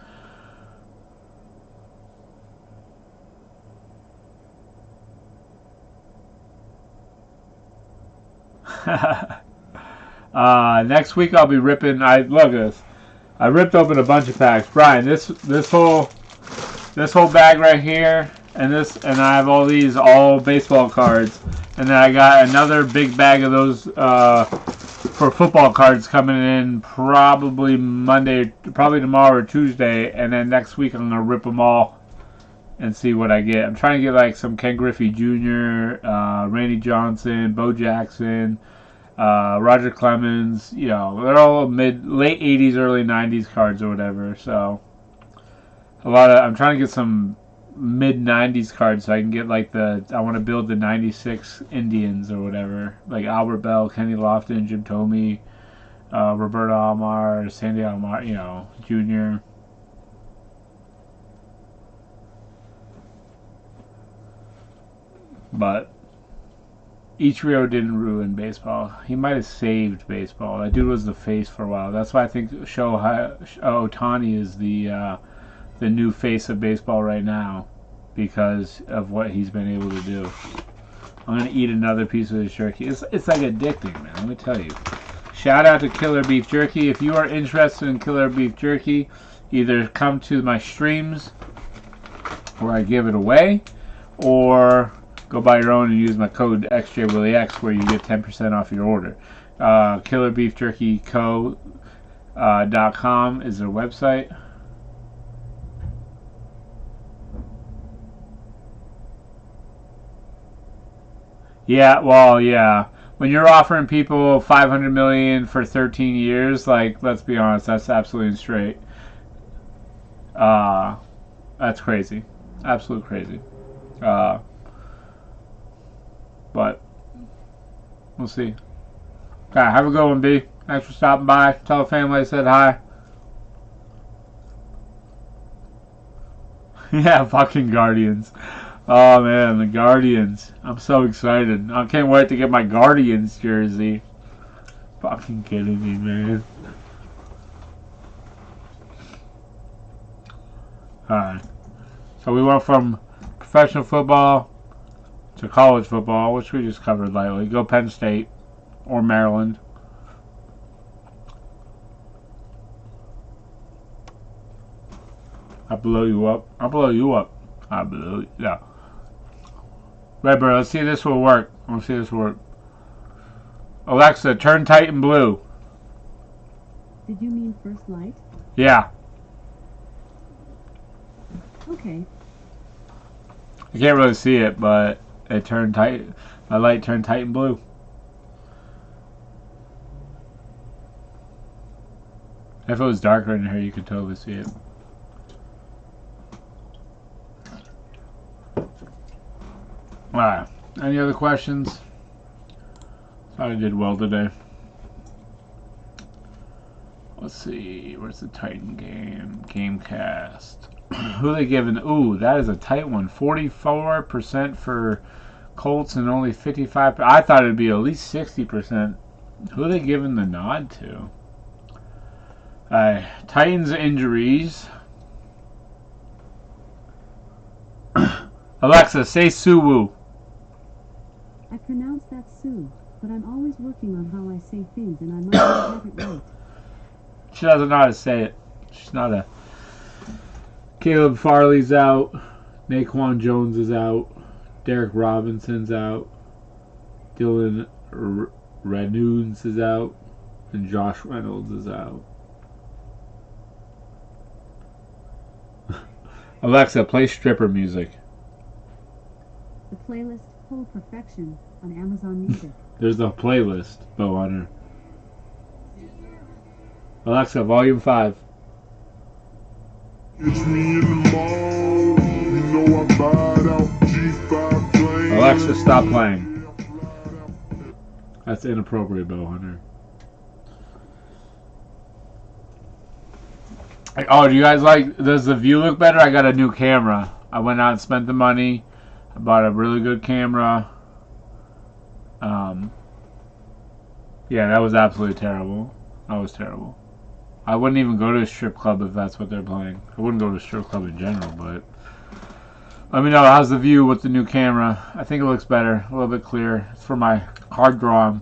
Next week I'll be ripping. Look at this. I ripped open a bunch of packs. Brian, this whole bag right here, and I have all baseball cards, and then I got another big bag of those for football cards coming in probably tomorrow or Tuesday, and then next week I'm gonna rip them all and see what I get. I'm trying to get like some Ken Griffey Jr., Randy Johnson, Bo Jackson, Roger Clemens. You know, they're all late 80s, early 90s cards or whatever. So I'm trying to get some mid 90s cards so I can get like I want to build the 96 Indians or whatever, like Albert Bell, Kenny Lofton, Jim Thome, Roberto Alomar, Sandy Alomar, Jr. But Ichiro didn't ruin baseball. He might have saved baseball. That dude was the face for a while. That's why I think Shohei Ohtani is the new face of baseball right now because of what he's been able to do. I'm going to eat another piece of this jerky. It's like addicting, man. Let me tell you. Shout out to Killer Beef Jerky. If you are interested in Killer Beef Jerky, either come to my streams where I give it away, or go buy your own and use my code jwilly where you get 10% off your order. KillerBeefJerkyCo.com is their website. Yeah, well, yeah. When you're offering people $500 million for 13 years, like, let's be honest, that's absolutely straight. That's crazy, absolute crazy. But we'll see. Okay, have a good one, B. Thanks for stopping by. Tell the family I said hi. Yeah, fucking Guardians. Oh man, the Guardians. I'm so excited. I can't wait to get my Guardians jersey. Fucking kidding me, man. Alright. So we went from professional football to college football, which we just covered lightly. Go Penn State or Maryland. I blow you up. I blow you up. I blow you. Yeah. Right, bro. Let's see if this will work. I want to see this work. Alexa, turn Titan blue. Did you mean first light? Yeah. Okay. I can't really see it, but it turned Titan. My light turned Titan blue. If it was darker in here, you could totally see it. Alright. Any other questions? Thought I did well today. Let's see. Where's the Titan game? Gamecast. Who are they giving? Ooh, that is a tight one. 44% for Colts and only 55%. I thought it would be at least 60%. Who are they giving the nod to? Titans injuries. Alexa, say Suwoo. I pronounced that Sue. but I'm always working on how I say things, and I might not have it right. She doesn't know how to say it. She's not a... Caleb Farley's out. Naquan Jones is out. Derek Robinson's out. Dylan Ranoons is out. And Josh Reynolds is out. Alexa, play stripper music. The playlist Full Perfection on Amazon Music. There's a playlist, Bow Hunter. Alexa, volume 5. Alexa, stop playing. That's inappropriate, Bow Hunter. Oh, do you guys like, does the view look better? I got a new camera. I went out and spent the money. I bought a really good camera. Yeah, that was absolutely terrible. That was terrible. I wouldn't even go to a strip club if that's what they're playing. I wouldn't go to a strip club in general, but... Let me know, how's the view with the new camera? I think it looks better, a little bit clearer. It's for my card drawing.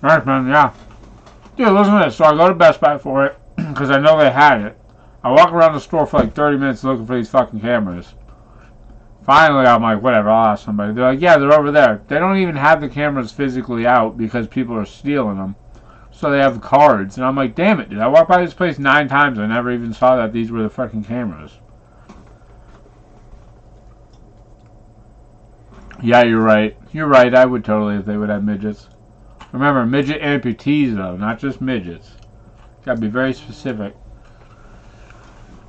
Alright, man, yeah. Dude, listen to this. So I go to Best Buy for it, because I know they had it. I walk around the store for like 30 minutes looking for these fucking cameras. Finally, I'm like, whatever, I'll ask somebody. They're like, yeah, they're over there. They don't even have the cameras physically out because people are stealing them. So they have cards. And I'm like, damn it, dude. I walked by this place 9 times. I never even saw that these were the fucking cameras. Yeah, you're right. You're right. I would totally if they would have midgets. Remember, midget amputees, though, not just midgets. Gotta be very specific.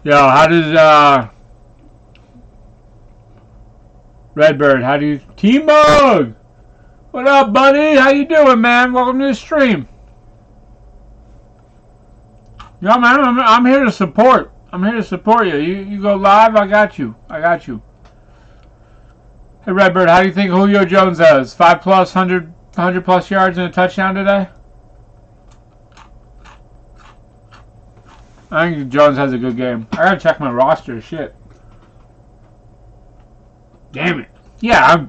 Yo, how does, Redbird, how do you... T-Mug! What up, buddy? How you doing, man? Welcome to the stream. Yo, man, I'm here to support. I'm here to support you. You go live, I got you. I got you. Hey, Redbird, how do you think Julio Jones does? 5 plus, 100 plus yards and a touchdown today? I think Jones has a good game. I gotta check my roster. Shit. Damn it. Yeah,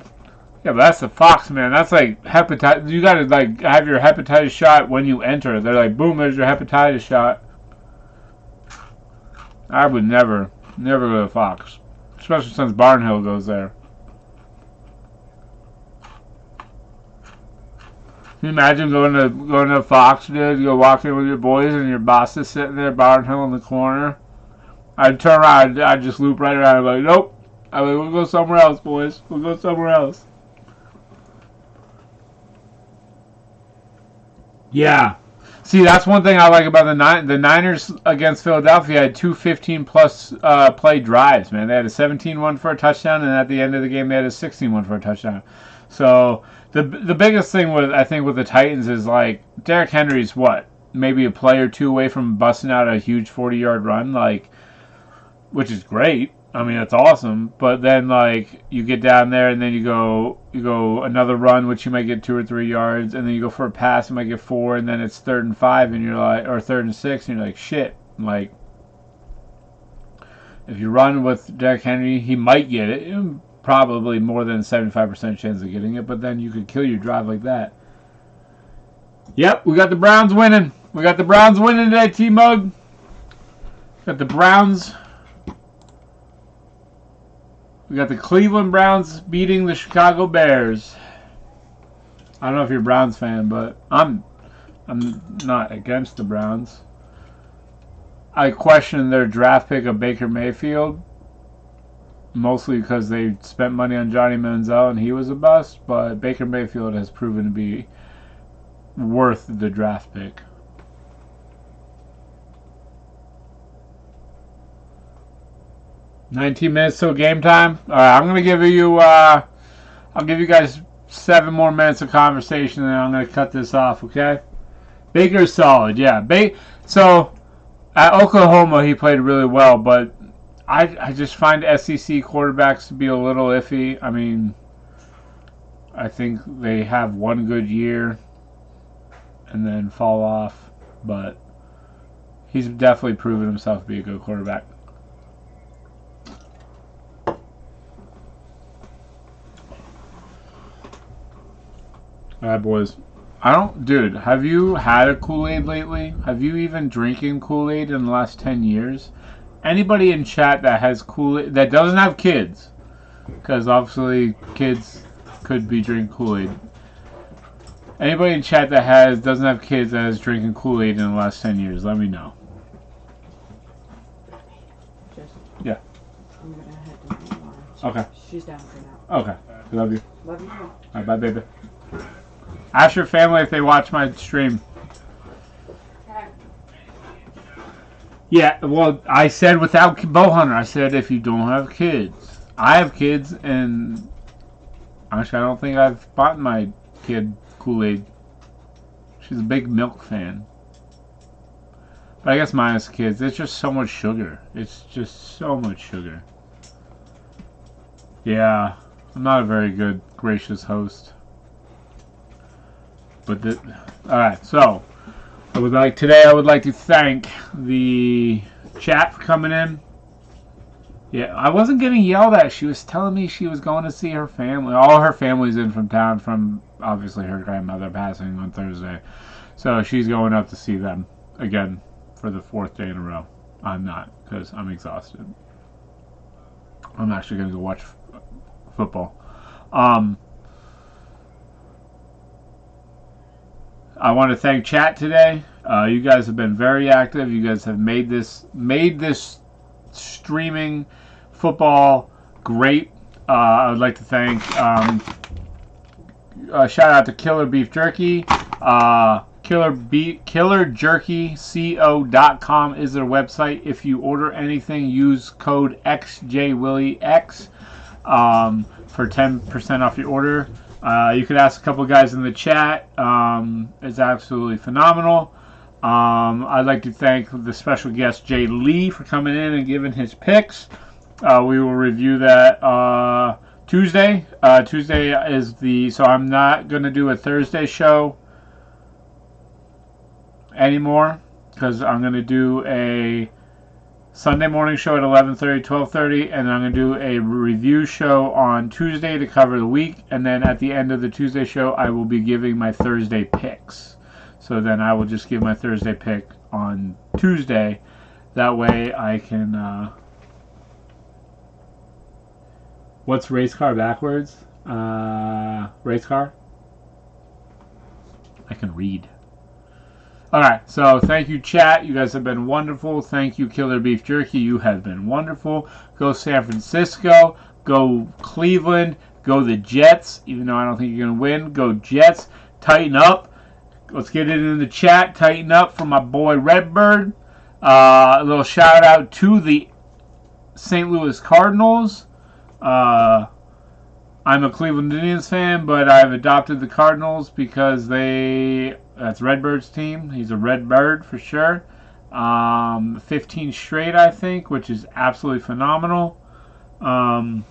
but that's the Fox, man. That's like hepatitis. You gotta like have your hepatitis shot when you enter. They're like, boom, there's your hepatitis shot. I would never go to Fox, especially since Barnhill goes there. Can you imagine going to Fox, dude? You go walk in with your boys and your boss is sitting there, Barnhill in the corner. I'd turn around, I'd just loop right around and be like, nope. I'm like, we'll go somewhere else, boys. We'll go somewhere else. Yeah. See, that's one thing I like about the Niners against Philadelphia had 2 15-plus play drives, man. They had a 17-1 for a touchdown, and at the end of the game, they had a 16-1 for a touchdown. So the biggest thing I think with the Titans is like Derrick Henry's what, maybe a play or two away from busting out a huge 40-yard run, like, which is great. I mean, that's awesome. But then, like, you get down there and then you go another run, which you might get 2 or 3 yards, and then you go for a pass, you might get 4, and then it's 3rd and 5, and you're like, or 3rd and 6, and you're like, shit. Like, if you run with Derrick Henry, he might get it. Probably more than 75% chance of getting it, but then you could kill your drive like that. Yep, we got the Browns winning. We got the Browns winning today, T-Mug. Got the Browns. We got the Cleveland Browns beating the Chicago Bears. I don't know if you're a Browns fan, but I'm not against the Browns. I question their draft pick of Baker Mayfield, mostly because they spent money on Johnny Manziel and he was a bust, but Baker Mayfield has proven to be worth the draft pick. $19 minutes till game time. All right, I'm gonna give you. I'll give you guys 7 more minutes of conversation, and then I'm gonna cut this off. Okay? Baker's solid, yeah. So at Oklahoma, he played really well, but I just find SEC quarterbacks to be a little iffy. I mean, I think they have one good year and then fall off, but he's definitely proven himself to be a good quarterback. Alright, boys. I don't... Dude, have you had a Kool-Aid lately? Have you even drinking Kool-Aid in the last 10 years? Anybody in chat that has Kool-Aid... That doesn't have kids. Because obviously kids could be drinking Kool-Aid. Anybody in chat that doesn't have kids that is drinking Kool-Aid in the last 10 years, let me know. Just, Yeah. I'm gonna head to the line. Okay. She's down for now. Okay. Love you. Love you. Alright, bye, baby. Ask your family if they watch my stream. Okay. Yeah, well, I said without Bowhunter. I said if you don't have kids. I have kids, and actually, I don't think I've bought my kid Kool-Aid. She's a big milk fan. But I guess minus kids, it's just so much sugar. It's just so much sugar. Yeah, I'm not a very good, gracious host. But alright, so I would like to thank the chat for coming in. Yeah, I wasn't getting yelled at. She was telling me she was going to see her family. All her family's in from town, from obviously her grandmother passing on Thursday. So she's going up to see them again for the 4th day in a row. I'm not, because I'm exhausted. I'm actually going to go watch football. I want to thank chat today. You guys have been very active. You guys have made this streaming football great. I would like to thank shout out to Killer Beef Jerky. KillerJerkyCO.com is their website. If you order anything, use code jwillyx for 10% off your order. You could ask a couple guys in the chat. It's absolutely phenomenal. I'd like to thank the special guest Jay Lee for coming in and giving his picks. We will review that Tuesday. Tuesday is so I'm not going to do a Thursday show anymore, because I'm going to do a Sunday morning show at 11:30, 12:30, and I'm going to do a review show on Tuesday to cover the week, and then at the end of the Tuesday show, I will be giving my Thursday picks. So then I will just give my Thursday pick on Tuesday. That way I can... what's race car backwards? Race car? I can read. Alright, so thank you, chat. You guys have been wonderful. Thank you, Killer Beef Jerky. You have been wonderful. Go San Francisco. Go Cleveland. Go the Jets. Even though I don't think you're going to win. Go Jets. Tighten up. Let's get it in the chat. Tighten up for my boy Redbird. A little shout out to the St. Louis Cardinals. I'm a Cleveland Indians fan, but I've adopted the Cardinals because that's Redbird's team. He's a Redbird for sure. 15 straight, I think, which is absolutely phenomenal. Go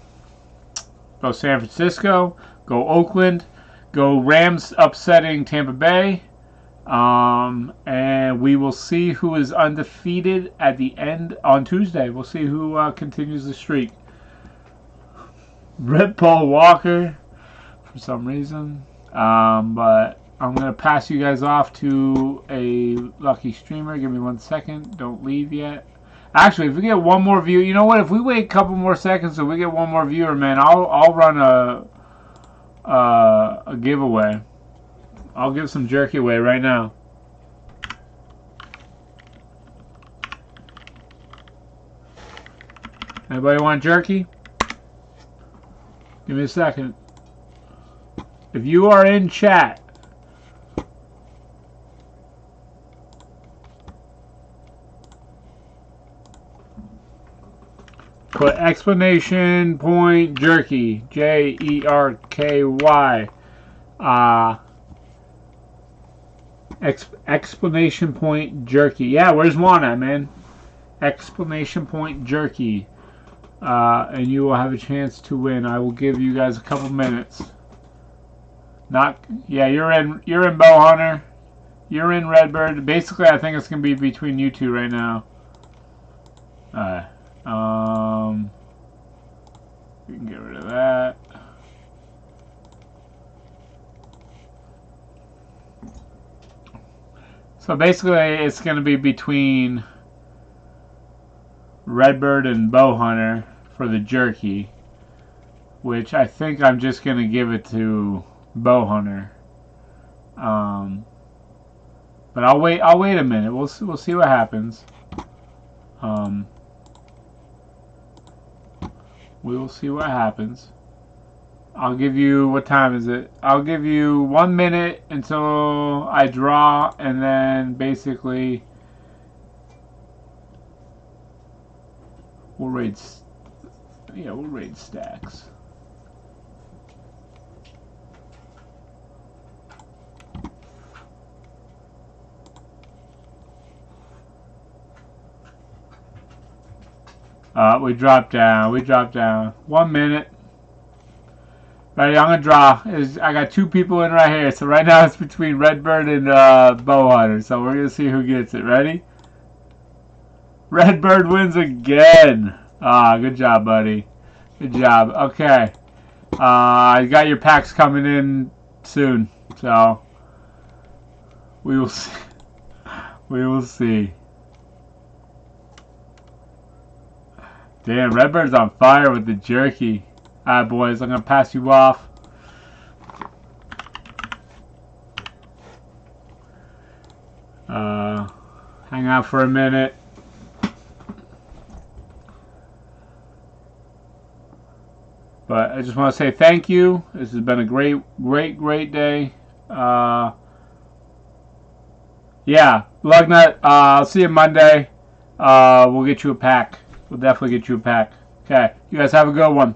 San Francisco. Go Oakland. Go Rams upsetting Tampa Bay. And we will see who is undefeated at the end on Tuesday. We'll see who continues the streak. Red Paul Walker for some reason. But I'm going to pass you guys off to a lucky streamer. Give me 1 second. Don't leave yet. Actually, if we get one more view, you know what? If we wait a couple more seconds and we get one more viewer, man, I'll run a giveaway. I'll give some jerky away right now. Anybody want jerky? Give me a second. If you are in chat, put exclamation point jerky, JERKY. Exclamation point jerky. Yeah, where's Juan at, man? Exclamation point jerky. And you will have a chance to win. I will give you guys a couple minutes. Yeah, you're in Bowhunter. You're in Redbird. Basically, I think it's gonna be between you two right now. We can get rid of that. So basically, it's going to be between Redbird and Bowhunter for the jerky, which I think I'm just going to give it to Bowhunter. But I'll wait a minute. We'll see what happens. We will see what happens. I'll give you, what time is it? I'll give you 1 minute until I draw, and then basically we'll raid stacks. We dropped down. 1 minute. Ready, I'm gonna draw. I got 2 people in right here. So right now it's between Redbird and Bowhunter. So we're gonna see who gets it. Ready? Redbird wins again. Good job, buddy. Good job. Okay. You got your packs coming in soon. So we will see. We will see. Damn, Redbird's on fire with the jerky. Alright, boys, I'm going to pass you off. Hang out for a minute. But I just want to say thank you. This has been a great day. Yeah, Lugnut, I'll see you Monday. We'll get you a pack. We'll definitely get you a pack. Okay, you guys have a good one.